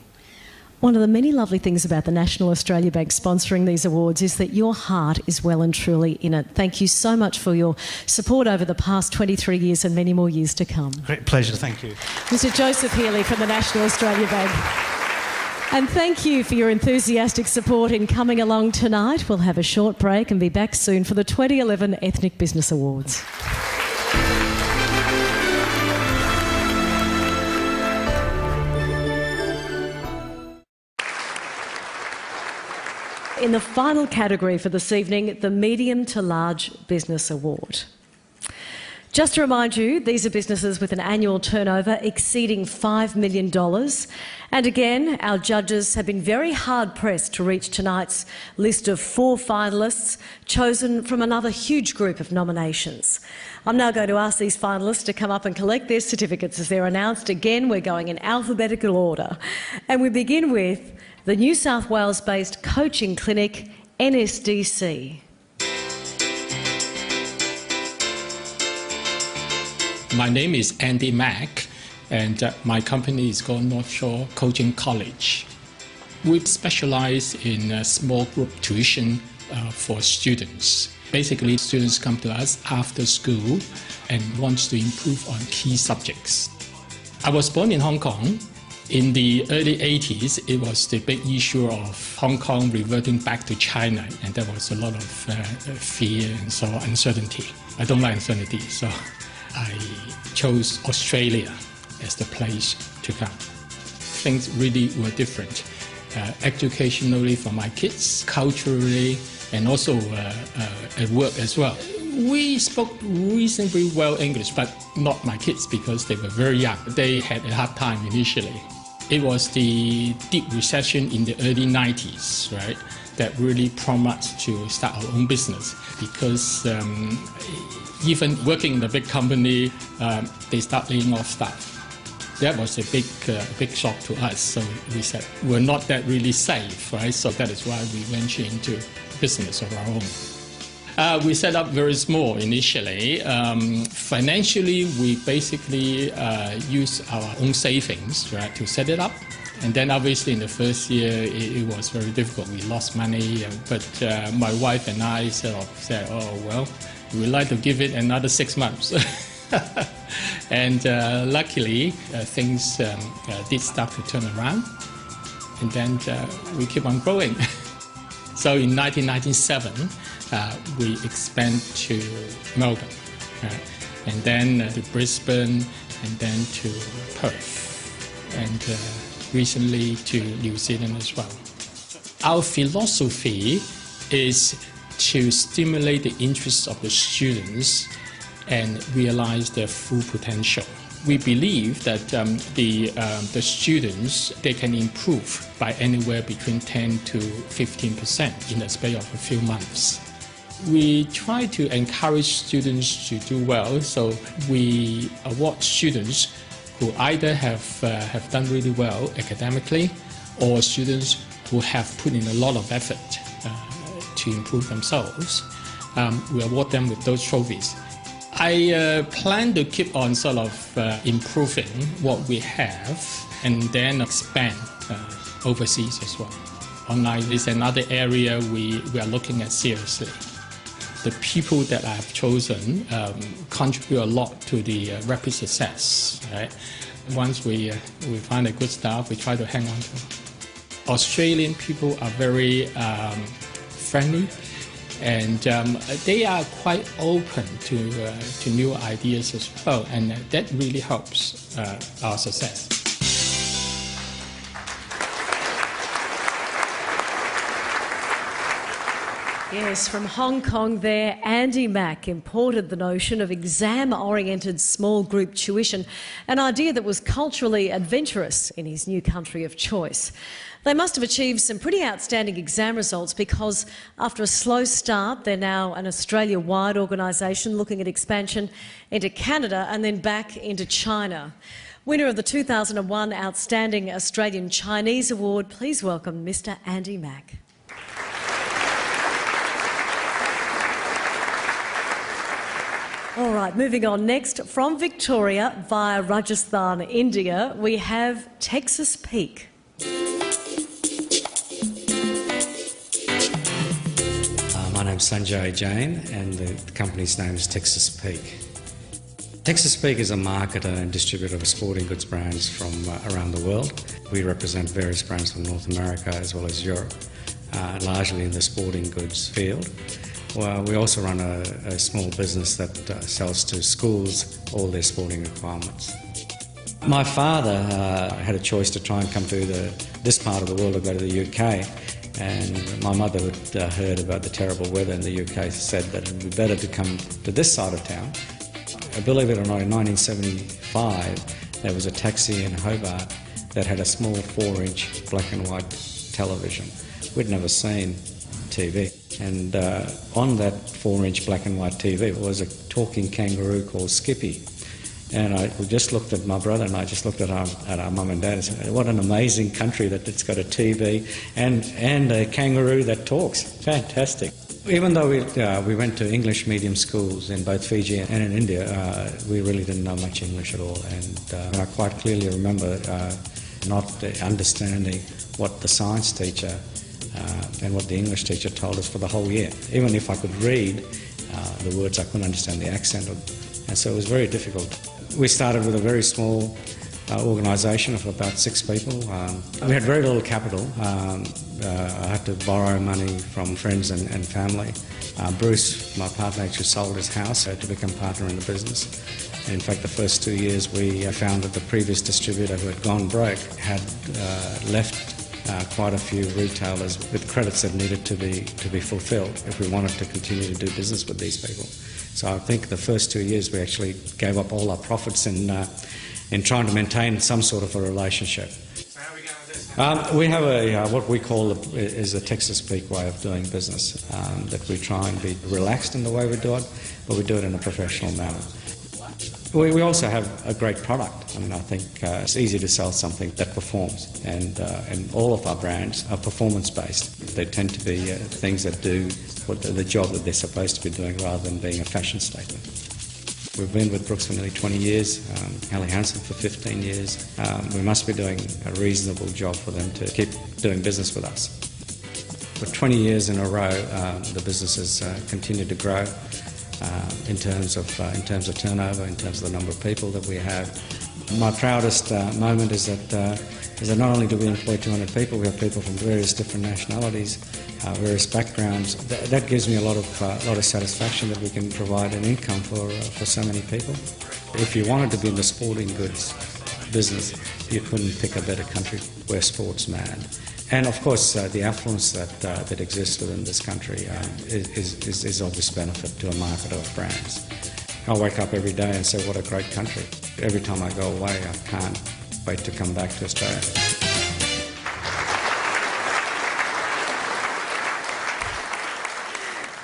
Speaker 4: One of the many lovely things about the National Australia Bank sponsoring these awards is that your heart is well and truly in it. Thank you so much for your support over the past 23 years and many more years to come.
Speaker 17: Great pleasure, thank you.
Speaker 4: Mr. Joseph Healy from the National Australia Bank. And thank you for your enthusiastic support in coming along tonight. We'll have a short break and be back soon for the 2011 Ethnic Business Awards. in the final category for this evening, the Medium to Large Business Award. Just to remind you, these are businesses with an annual turnover exceeding $5 million. And again, our judges have been very hard-pressed to reach tonight's list of 4 finalists, chosen from another huge group of nominations. I'm now going to ask these finalists to come up and collect their certificates as they're announced. Again, we're going in alphabetical order. And we begin with the New South Wales-based coaching clinic, NSDC.
Speaker 18: My name is Andy Mack, and my company is called North Shore Coaching College. We specialize in small group tuition for students. Basically, students come to us after school and want to improve on key subjects. I was born in Hong Kong. In the early 80s, it was the big issue of Hong Kong reverting back to China, and there was a lot of fear and so uncertainty. I don't like uncertainty, so I chose Australia as the place to come. Things really were different, educationally for my kids, culturally, and also at work as well. We spoke reasonably well English, but not my kids because they were very young. They had a hard time initially. It was the deep recession in the early 90s, right, that really prompted us to start our own business because even working in a big company, they start laying off staff. That was a big shock to us. So we said, we're not that really safe, right? So that is why we ventured into business of our own. We set up very small initially. Financially, we basically use our own savings, right, to set it up. And then obviously in the first year, it was very difficult. We lost money, but my wife and I sort of said, oh, well, we'd like to give it another 6 months. And luckily, things did start to turn around. And then we keep on growing. So in 1997, we expand to Melbourne, and then to Brisbane, and then to Perth, and recently to New Zealand as well. Our philosophy is to stimulate the interests of the students and realize their full potential. We believe that the students, they can improve by anywhere between 10 to 15% in the space of a few months. We try to encourage students to do well, so we award students who either have done really well academically or students who have put in a lot of effort to improve themselves. We award them with those trophies. I plan to keep on sort of improving what we have and then expand overseas as well. Online is another area we are looking at seriously. The people that I have chosen contribute a lot to the rapid success. Right? Once we find a good staff, we try to hang on to them. Australian people are very friendly, and they are quite open to new ideas as well, and that really helps our success.
Speaker 4: Yes, from Hong Kong there, Andy Mack imported the notion of exam-oriented small group tuition, an idea that was culturally adventurous in his new country of choice. They must have achieved some pretty outstanding exam results because after a slow start, they're now an Australia-wide organisation looking at expansion into Canada and then back into China. Winner of the 2001 Outstanding Australian Chinese Award, please welcome Mr. Andy Mack. All right, moving on next, from Victoria via Rajasthan, India, we have Texas Peak.
Speaker 19: My name's Sanjay Jain and the company's name is Texas Peak. Texas Peak is a marketer and distributor of sporting goods brands from around the world. We represent various brands from North America as well as Europe, largely in the sporting goods field. Well, we also run a small business that sells to schools all their sporting requirements. My father had a choice to try and come to this part of the world or go to the UK, And my mother had heard about the terrible weather in the UK, said that it would be better to come to this side of town. Believe it or not, in 1975, there was a taxi in Hobart that had a small 4-inch black and white television. We'd never seen TV. And on that 4-inch black and white TV was a talking kangaroo called Skippy. And we just looked at, my brother and I just looked at our mum and dad and said, what an amazing country that it's got a TV and a kangaroo that talks. Fantastic. Even though we went to English medium schools in both Fiji and in India, we really didn't know much English at all. And I quite clearly remember not understanding what the science teacher and what the English teacher told us for the whole year. Even if I could read the words, I couldn't understand the accent. And so it was very difficult. We started with a very small organisation of about 6 people. We had very little capital. I had to borrow money from friends and family. Bruce, my partner, actually sold his house to become partner in the business. And in fact, the first 2 years we found that the previous distributor who had gone broke had left quite a few retailers with credits that needed to be fulfilled if we wanted to continue to do business with these people. So I think the first 2 years we actually gave up all our profits in trying to maintain some sort of a relationship. We have what we call is a Texas Peak way of doing business, that we try and be relaxed in the way we do it, but we do it in a professional manner. We also have a great product. I mean, I think it's easy to sell something that performs, and all of our brands are performance-based. They tend to be things that do the job that they're supposed to be doing rather than being a fashion statement. We've been with Brooks for nearly 20 years, Helly Hansen for 15 years. We must be doing a reasonable job for them to keep doing business with us. For 20 years in a row, the business has continued to grow. In terms of turnover, in terms of the number of people that we have. My proudest moment is that not only do we employ 200 people, we have people from various different nationalities, various backgrounds. That gives me a lot of satisfaction that we can provide an income for so many people. If you wanted to be in the sporting goods business, you couldn't pick a better country. We're sports mad. And of course, the affluence that exists within this country is obvious benefit to a market of brands. I wake up every day and say, what a great country. Every time I go away, I can't wait to come back to Australia.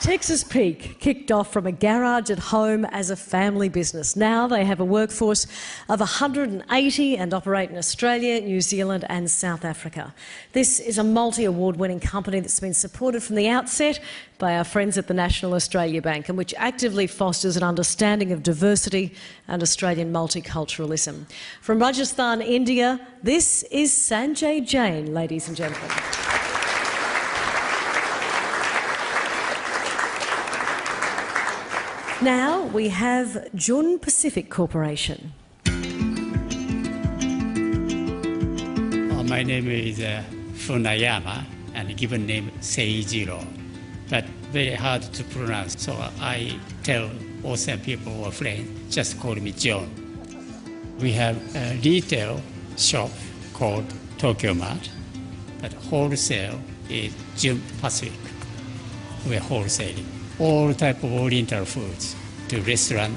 Speaker 4: Texas Peak kicked off from a garage at home as a family business. Now they have a workforce of 180 and operate in Australia, New Zealand and South Africa. This is a multi-award winning company that's been supported from the outset by our friends at the National Australia Bank, and which actively fosters an understanding of diversity and Australian multiculturalism. From Rajasthan, India, this is Sanjay Jain, ladies and gentlemen. Now we have Jun Pacific Corporation.
Speaker 20: My name is Funayama, and given name Seijiro, but very hard to pronounce, so I tell Austrian people or friends, just call me John. We have a retail shop called Tokyo Mart, but wholesale is Jun Pacific. We're wholesaling all type of Oriental foods to restaurant,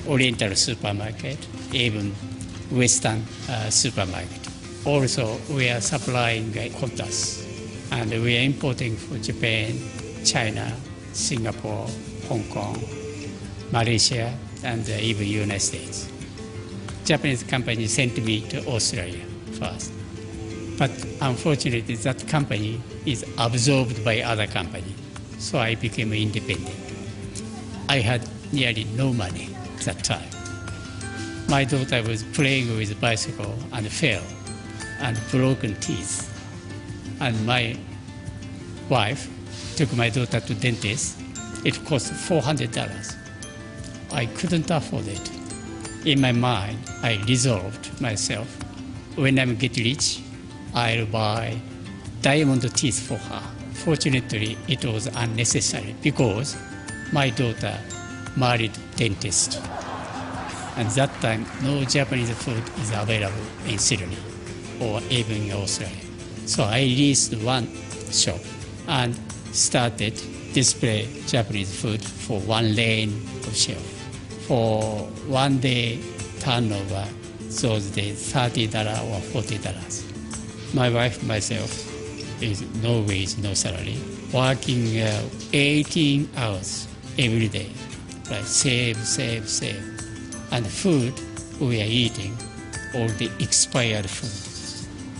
Speaker 20: Oriental supermarket, even Western supermarket. Also, we are supplying Qantas, and we are importing from Japan, China, Singapore, Hong Kong, Malaysia, and even United States. Japanese company sent me to Australia first, but unfortunately that company is absorbed by other company. So I became independent. I had nearly no money at that time. My daughter was playing with a bicycle and fell and broken teeth. And my wife took my daughter to dentist. It cost $400. I couldn't afford it. In my mind, I resolved myself, when I get rich, I'll buy diamond teeth for her. Fortunately, it was unnecessary because my daughter married dentist. And that time, no Japanese food is available in Sydney or even in Australia. So I leased one shop and started display Japanese food for one lane of shelf. For 1 day turnover, those days $30 or $40. My wife, myself, is no wage, no salary, working 18 hours every day, like save. And food we are eating, all the expired food.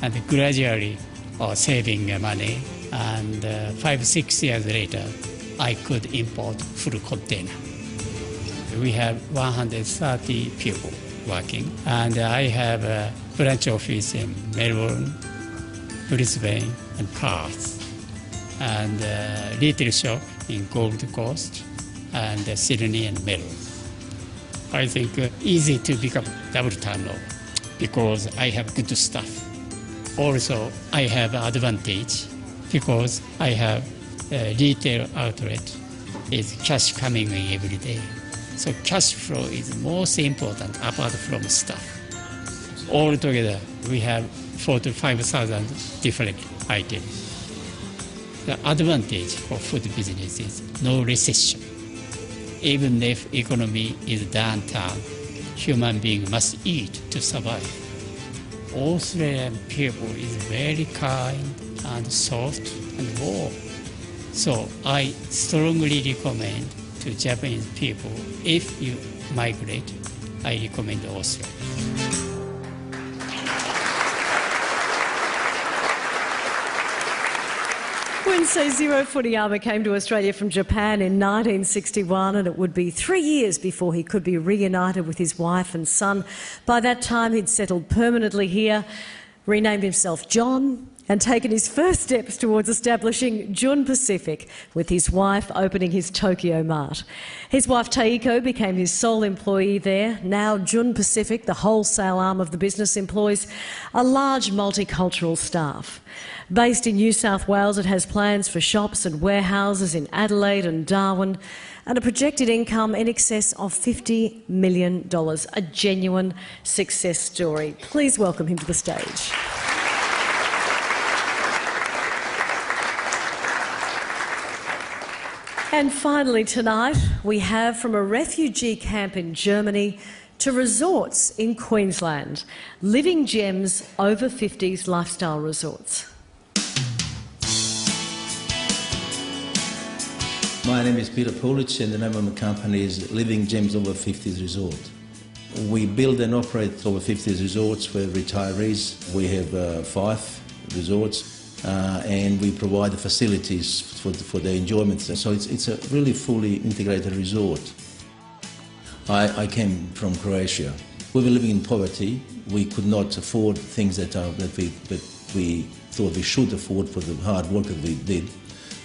Speaker 20: And gradually saving money, and 5-6 years later, I could import full container. We have 130 people working, and I have a branch office in Melbourne, Brisbane, and Perth, and a retail shop in Gold Coast, and Sydney and Melbourne. I think easy to become double turnover because I have good stuff. Also, I have advantage because I have a retail outlet. Is cash coming in every day. So cash flow is most important apart from stuff. Altogether, we have 4,000 to 5,000 different items. The advantage for food business is no recession. Even if economy is downturn, human being must eat to survive. Australian people is very kind and soft and warm. So I strongly recommend to Japanese people, if you migrate, I recommend Australia.
Speaker 4: When Seijiro Furuyama came to Australia from Japan in 1961, and it would be 3 years before he could be reunited with his wife and son. By that time, he'd settled permanently here, renamed himself John, and taken his first steps towards establishing Jun Pacific, with his wife opening his Tokyo Mart. His wife Taiko became his sole employee there. Now Jun Pacific, the wholesale arm of the business, employs a large multicultural staff. Based in New South Wales, it has plans for shops and warehouses in Adelaide and Darwin, and a projected income in excess of $50 million, a genuine success story. Please welcome him to the stage. And finally tonight, we have from a refugee camp in Germany to resorts in Queensland, Living Gems Over 50s Lifestyle Resorts.
Speaker 21: My name is Peter Pulich, and the name of my company is Living Gems Over 50s Resort. We build and operate over 50s resorts for retirees. We have 5 resorts. And we provide the facilities for their enjoyment. So it's a really fully integrated resort. I came from Croatia. We were living in poverty. We could not afford things that we thought we should afford for the hard work that we did.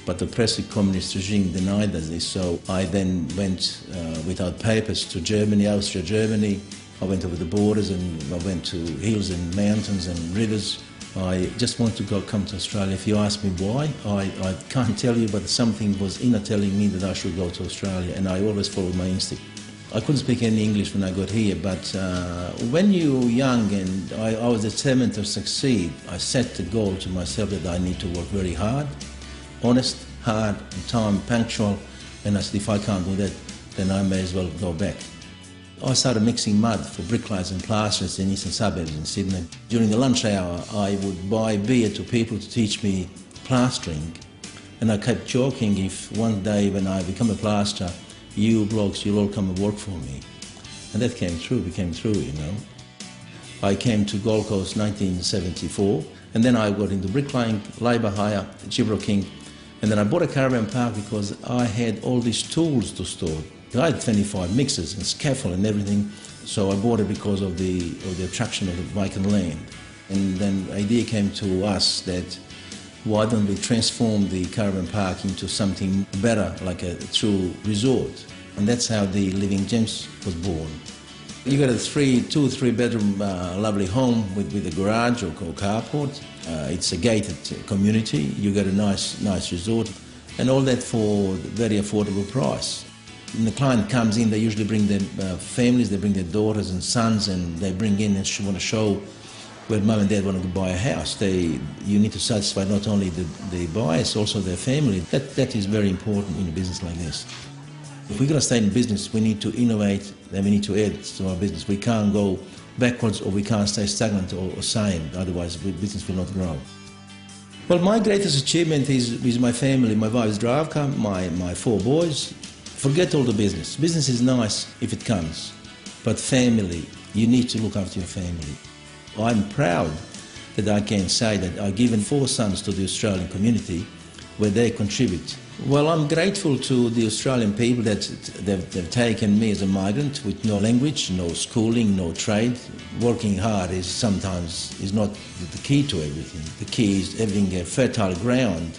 Speaker 21: But the oppressive communist regime denied us this. So I then went without papers to Germany, Austria, Germany. I went over the borders and I went to hills and mountains and rivers. I just wanted to come to Australia. If you ask me why, I can't tell you, but something was inner telling me that I should go to Australia, and I always followed my instinct. I couldn't speak any English when I got here, but when you're young and I was determined to succeed, I set the goal to myself that I need to work very hard, honest, hard, on time, punctual, and I said if I can't do that, then I may as well go back. I started mixing mud for bricklayers and plasterers in eastern suburbs in Sydney. During the lunch hour, I would buy beer to people to teach me plastering. And I kept joking, if one day when I become a plasterer, you blokes, you'll all come and work for me. And that became true, you know. I came to Gold Coast 1974, and then I got into bricklaying, labour hire, Gibro King, and then I bought a caravan park because I had all these tools to store. I had 25 mixers and scaffold and everything, so I bought it because of the attraction of the vacant land. And then the idea came to us that why don't we transform the caravan park into something better, like a true resort. And that's how the Living Gems was born. You got a 2 or 3 bedroom lovely home with a garage or carport. It's a gated community. You got a nice resort, and all that for a very affordable price. When the client comes in, they usually bring their families, they bring their daughters and sons, and they bring in and want to show where mum and dad want to buy a house. You need to satisfy not only the buyers, also their family. That is very important in a business like this. If we're going to stay in business, we need to innovate and we need to add to our business. We can't go backwards or we can't stay stagnant or same, otherwise business will not grow. Well, my greatest achievement is my family, my wife's drive car, my 4 boys. Forget all the business. Business is nice if it comes, but family, you need to look after your family. I'm proud that I can say that I've given 4 sons to the Australian community where they contribute. Well, I'm grateful to the Australian people that they've taken me as a migrant with no language, no schooling, no trade. Working hard is sometimes not the key to everything. The key is having a fertile ground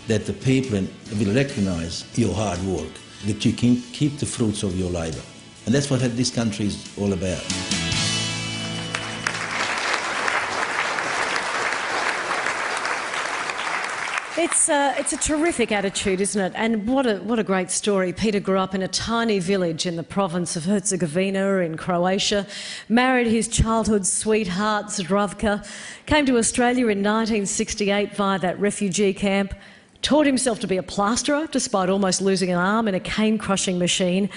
Speaker 21: that the people will recognise your hard work, that you can keep the fruits of your labour. And that's what this country is all about.
Speaker 4: It's a terrific attitude, isn't it? And what a great story. Peter grew up in a tiny village in the province of Herzegovina in Croatia, married his childhood sweetheart Zdravka, came to Australia in 1968 via that refugee camp, taught himself to be a plasterer despite almost losing an arm in a cane-crushing machine,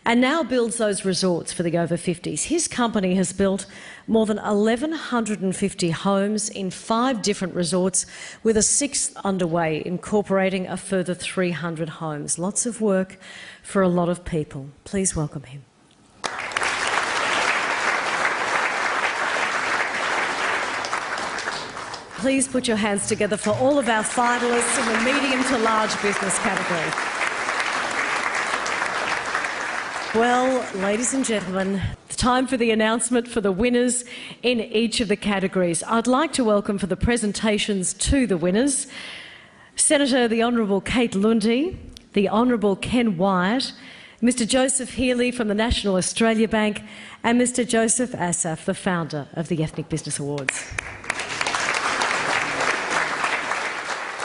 Speaker 4: and now builds those resorts for the over 50s. His company has built more than 1,150 homes in 5 different resorts, with a 6th underway, incorporating a further 300 homes. Lots of work for a lot of people. Please welcome him. Please put your hands together for all of our finalists in the medium to large business category. Well, ladies and gentlemen, it's time for the announcement for the winners in each of the categories. I'd like to welcome for the presentations to the winners Senator the Honourable Kate Lundy, the Honourable Ken Wyatt, Mr Joseph Healy from the National Australia Bank, and Mr Joseph Asaf, the founder of the Ethnic Business Awards.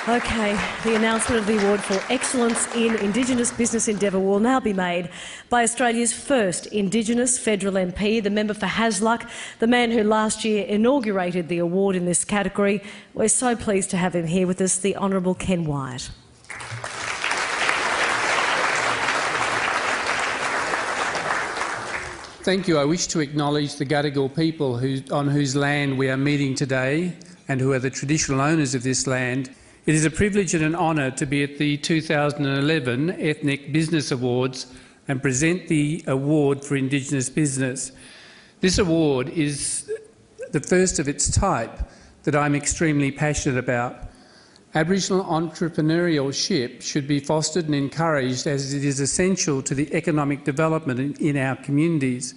Speaker 4: Okay, the announcement of the award for excellence in Indigenous business endeavour will now be made by Australia's first Indigenous federal MP, the member for Hasluck, the man who last year inaugurated the award in this category. We're so pleased to have him here with us, the Honourable Ken Wyatt.
Speaker 2: Thank you. I wish to acknowledge the Gadigal people on whose land we are meeting today and who are the traditional owners of this land. It is a privilege and an honour to be at the 2011 Ethnic Business Awards and present the award for Indigenous business. This award is the first of its type that I'm extremely passionate about. Aboriginal entrepreneurship should be fostered and encouraged, as it is essential to the economic development in our communities.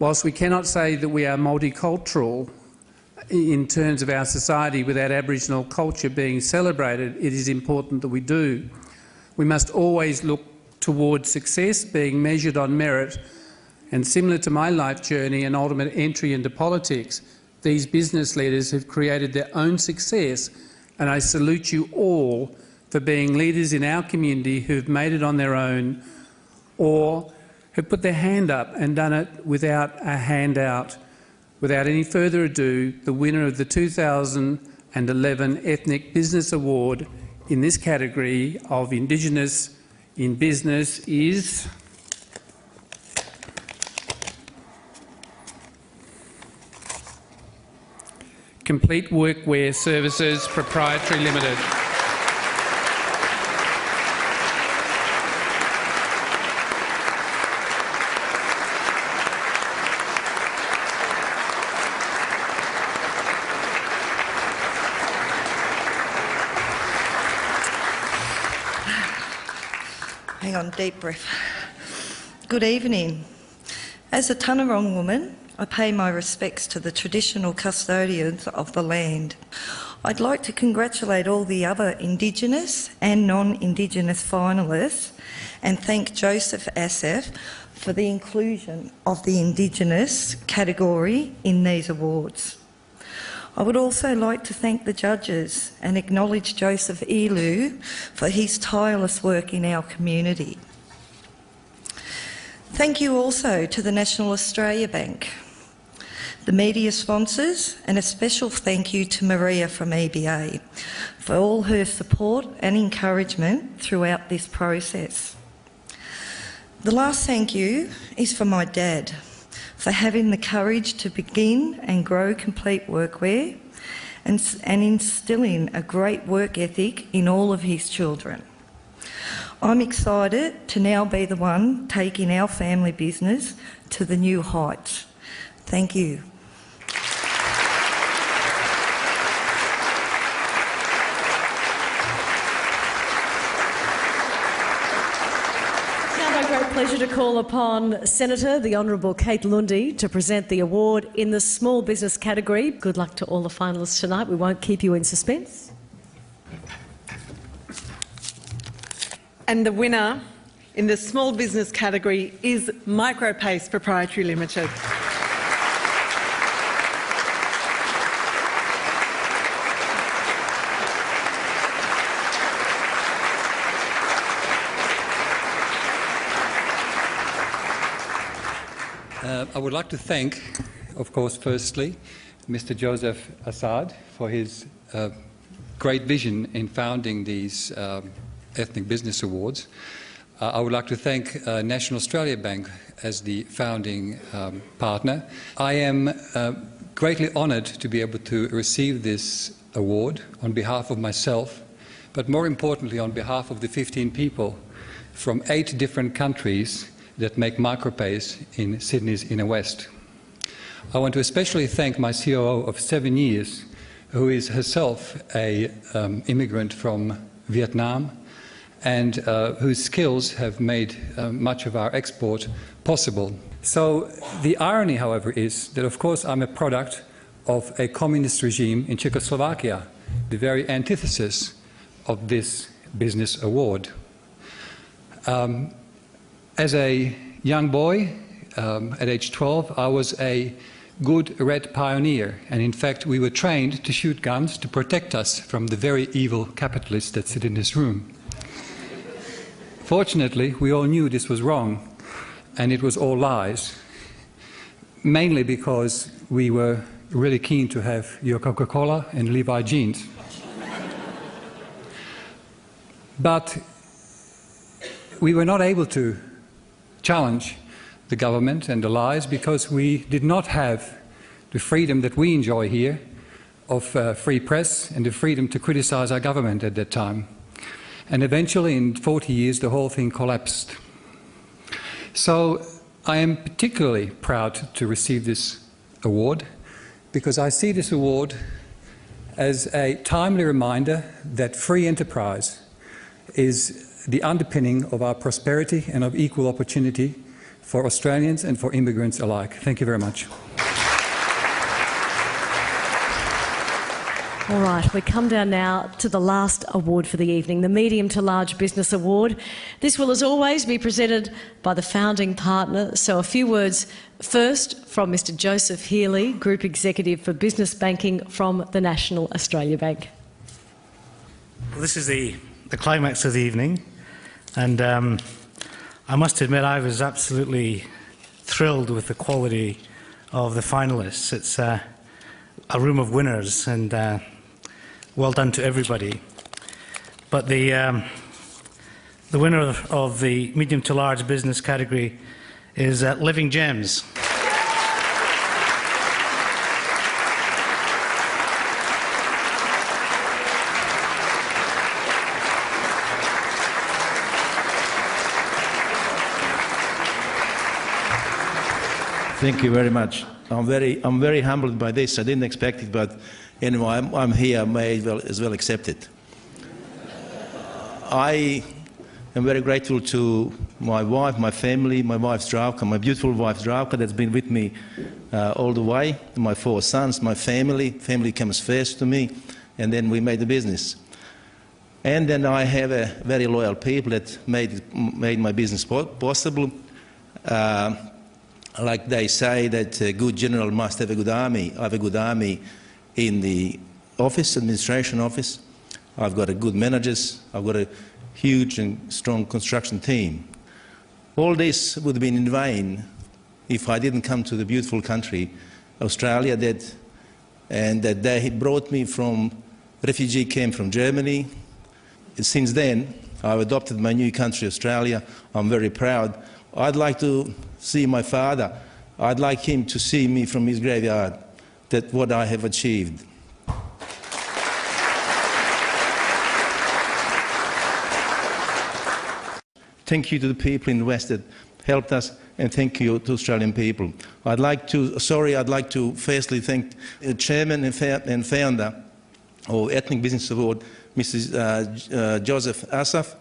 Speaker 2: Whilst we cannot say that we are multicultural in terms of our society without Aboriginal culture being celebrated, it is important that we do. We must always look towards success being measured on merit, and similar to my life journey and ultimate entry into politics, these business leaders have created their own success, and I salute you all for being leaders in our community who have made it on their own or have put their hand up and done it without a handout. Without any further ado, the winner of the 2011 Ethnic Business Award in this category of Indigenous in Business is Complete Workwear Services Proprietary Limited.
Speaker 22: Hang on, deep breath. Good evening. As a Tanarong woman, I pay my respects to the traditional custodians of the land. I'd like to congratulate all the other Indigenous and non-Indigenous finalists and thank Joseph Asaf for the inclusion of the Indigenous category in these awards. I would also like to thank the judges and acknowledge Joseph Elu for his tireless work in our community. Thank you also to the National Australia Bank. the media sponsors, and a special thank you to Maria from EBA for all her support and encouragement throughout this process. The last thank you is for my dad, for having the courage to begin and grow Complete Workwear and instilling a great work ethic in all of his children. I'm excited to now be the one taking our family business to the new heights. Thank you.
Speaker 4: Pleasure to call upon Senator the Honourable Kate Lundy to present the award in the small business category. Good luck to all the finalists tonight. We won't keep you in suspense.
Speaker 11: And the winner in the small business category is Micropace Proprietary Limited.
Speaker 3: I would like to thank, of course, firstly, Mr. Joseph Assad for his great vision in founding these Ethnic Business Awards. I would like to thank National Australia Bank as the founding partner. I am greatly honoured to be able to receive this award on behalf of myself, but more importantly on behalf of the 15 people from 8 different countries that make Micropace in Sydney's inner west. I want to especially thank my COO of 7 years, who is herself an immigrant from Vietnam and whose skills have made much of our export possible. So the irony, however, is that, of course, I'm a product of a communist regime in Czechoslovakia, the very antithesis of this business award. As a young boy, at age 12, I was a good Red pioneer, and in fact we were trained to shoot guns to protect us from the very evil capitalists that sit in this room. Fortunately, we all knew this was wrong, and it was all lies, mainly because we were really keen to have your Coca-Cola and Levi jeans. But we were not able to challenge the government and the lies because we did not have the freedom that we enjoy here of free press and the freedom to criticize our government at that time. And eventually, in 40 years, the whole thing collapsed. So I am particularly proud to receive this award because I see this award as a timely reminder that free enterprise is the underpinning of our prosperity and of equal opportunity for Australians and for immigrants alike. Thank you very much.
Speaker 4: All right, we come down now to the last award for the evening, the Medium to Large Business Award. This will, as always, be presented by the founding partner. So a few words first from Mr. Joseph Healy, Group Executive for Business Banking from the National Australia Bank.
Speaker 17: Well, this is the climax of the evening, and I must admit I was absolutely thrilled with the quality of the finalists. It's a room of winners, and well done to everybody. But the winner of the medium to large business category is Living Gems.
Speaker 21: Thank you very much. I'm very humbled by this. I didn't expect it, but anyway, I'm here. I may as well accept it. I am very grateful to my wife, my family, my wife's Zdravka, my beautiful wife Zdravka that's been with me all the way, my 4 sons, my family. Family comes first to me, and then we made the business. And then I have a very loyal people that made my business possible. Like they say that a good general must have a good army. I have a good army in the office, administration office. I've got a good managers. I've got a huge and strong construction team. All this would have been in vain if I didn't come to the beautiful country Australia, and that they brought me from refugee camp from Germany. Since then, I've adopted my new country, Australia. I'm very proud. I'd like to see my father. I'd like him to see me from his graveyard, that what I have achieved. Thank you to the people in the West that helped us, and thank you to Australian people. I'd like to firstly thank the chairman and founder of Ethnic Business Award, Mrs. Joseph Asaf,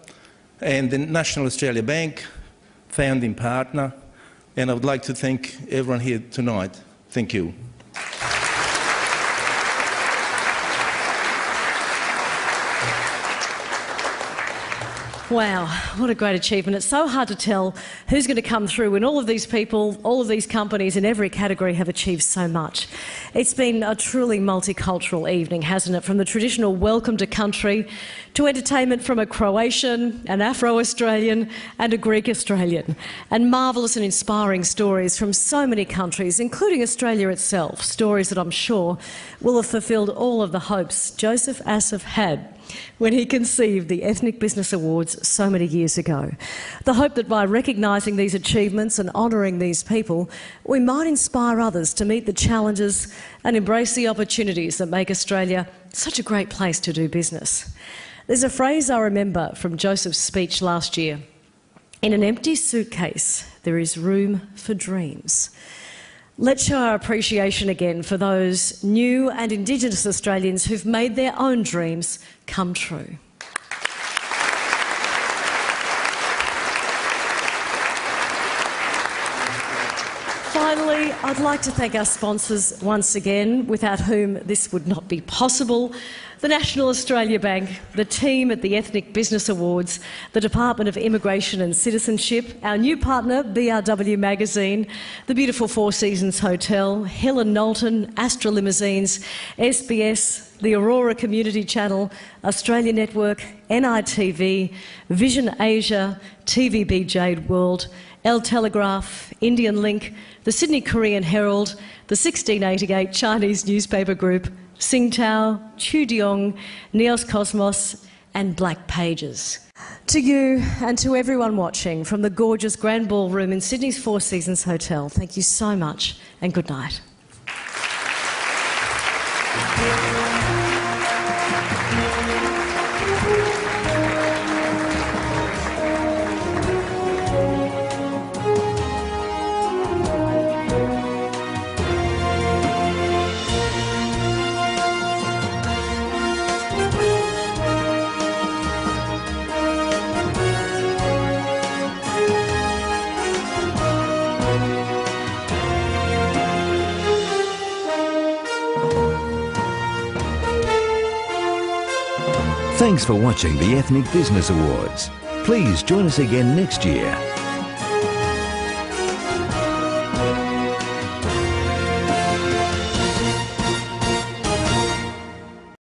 Speaker 21: and the National Australia Bank, founding partner, and I would like to thank everyone here tonight. Thank you.
Speaker 4: Wow, what a great achievement. It's so hard to tell who's going to come through when all of these people, all of these companies in every category have achieved so much. It's been a truly multicultural evening, hasn't it? From the traditional welcome to country to entertainment from a Croatian, an Afro-Australian and a Greek-Australian, and marvellous and inspiring stories from so many countries, including Australia itself, stories that I'm sure will have fulfilled all of the hopes Joseph Asaf had when he conceived the Ethnic Business Awards so many years ago. The hope that by recognising these achievements and honouring these people, we might inspire others to meet the challenges and embrace the opportunities that make Australia such a great place to do business. There's a phrase I remember from Joseph's speech last year: "In an empty suitcase, there is room for dreams." Let's show our appreciation again for those new and Indigenous Australians who've made their own dreams come true. Finally, I'd like to thank our sponsors once again, without whom this would not be possible. The National Australia Bank, the team at the Ethnic Business Awards, the Department of Immigration and Citizenship, our new partner, BRW Magazine, the beautiful Four Seasons Hotel, Hill and Knowlton, Astra Limousines, SBS, the Aurora Community Channel, Australia Network, NITV, Vision Asia, TVB Jade World, El Telegraph, Indian Link, the Sydney Korean Herald, the 1688 Chinese newspaper group, Singtao, Chudiong, Neos Cosmos and Black Pages. To you and to everyone watching from the gorgeous Grand Ballroom in Sydney's Four Seasons Hotel, thank you so much and good night.
Speaker 1: Thanks for watching the Ethnic Business Awards. Please join us again next year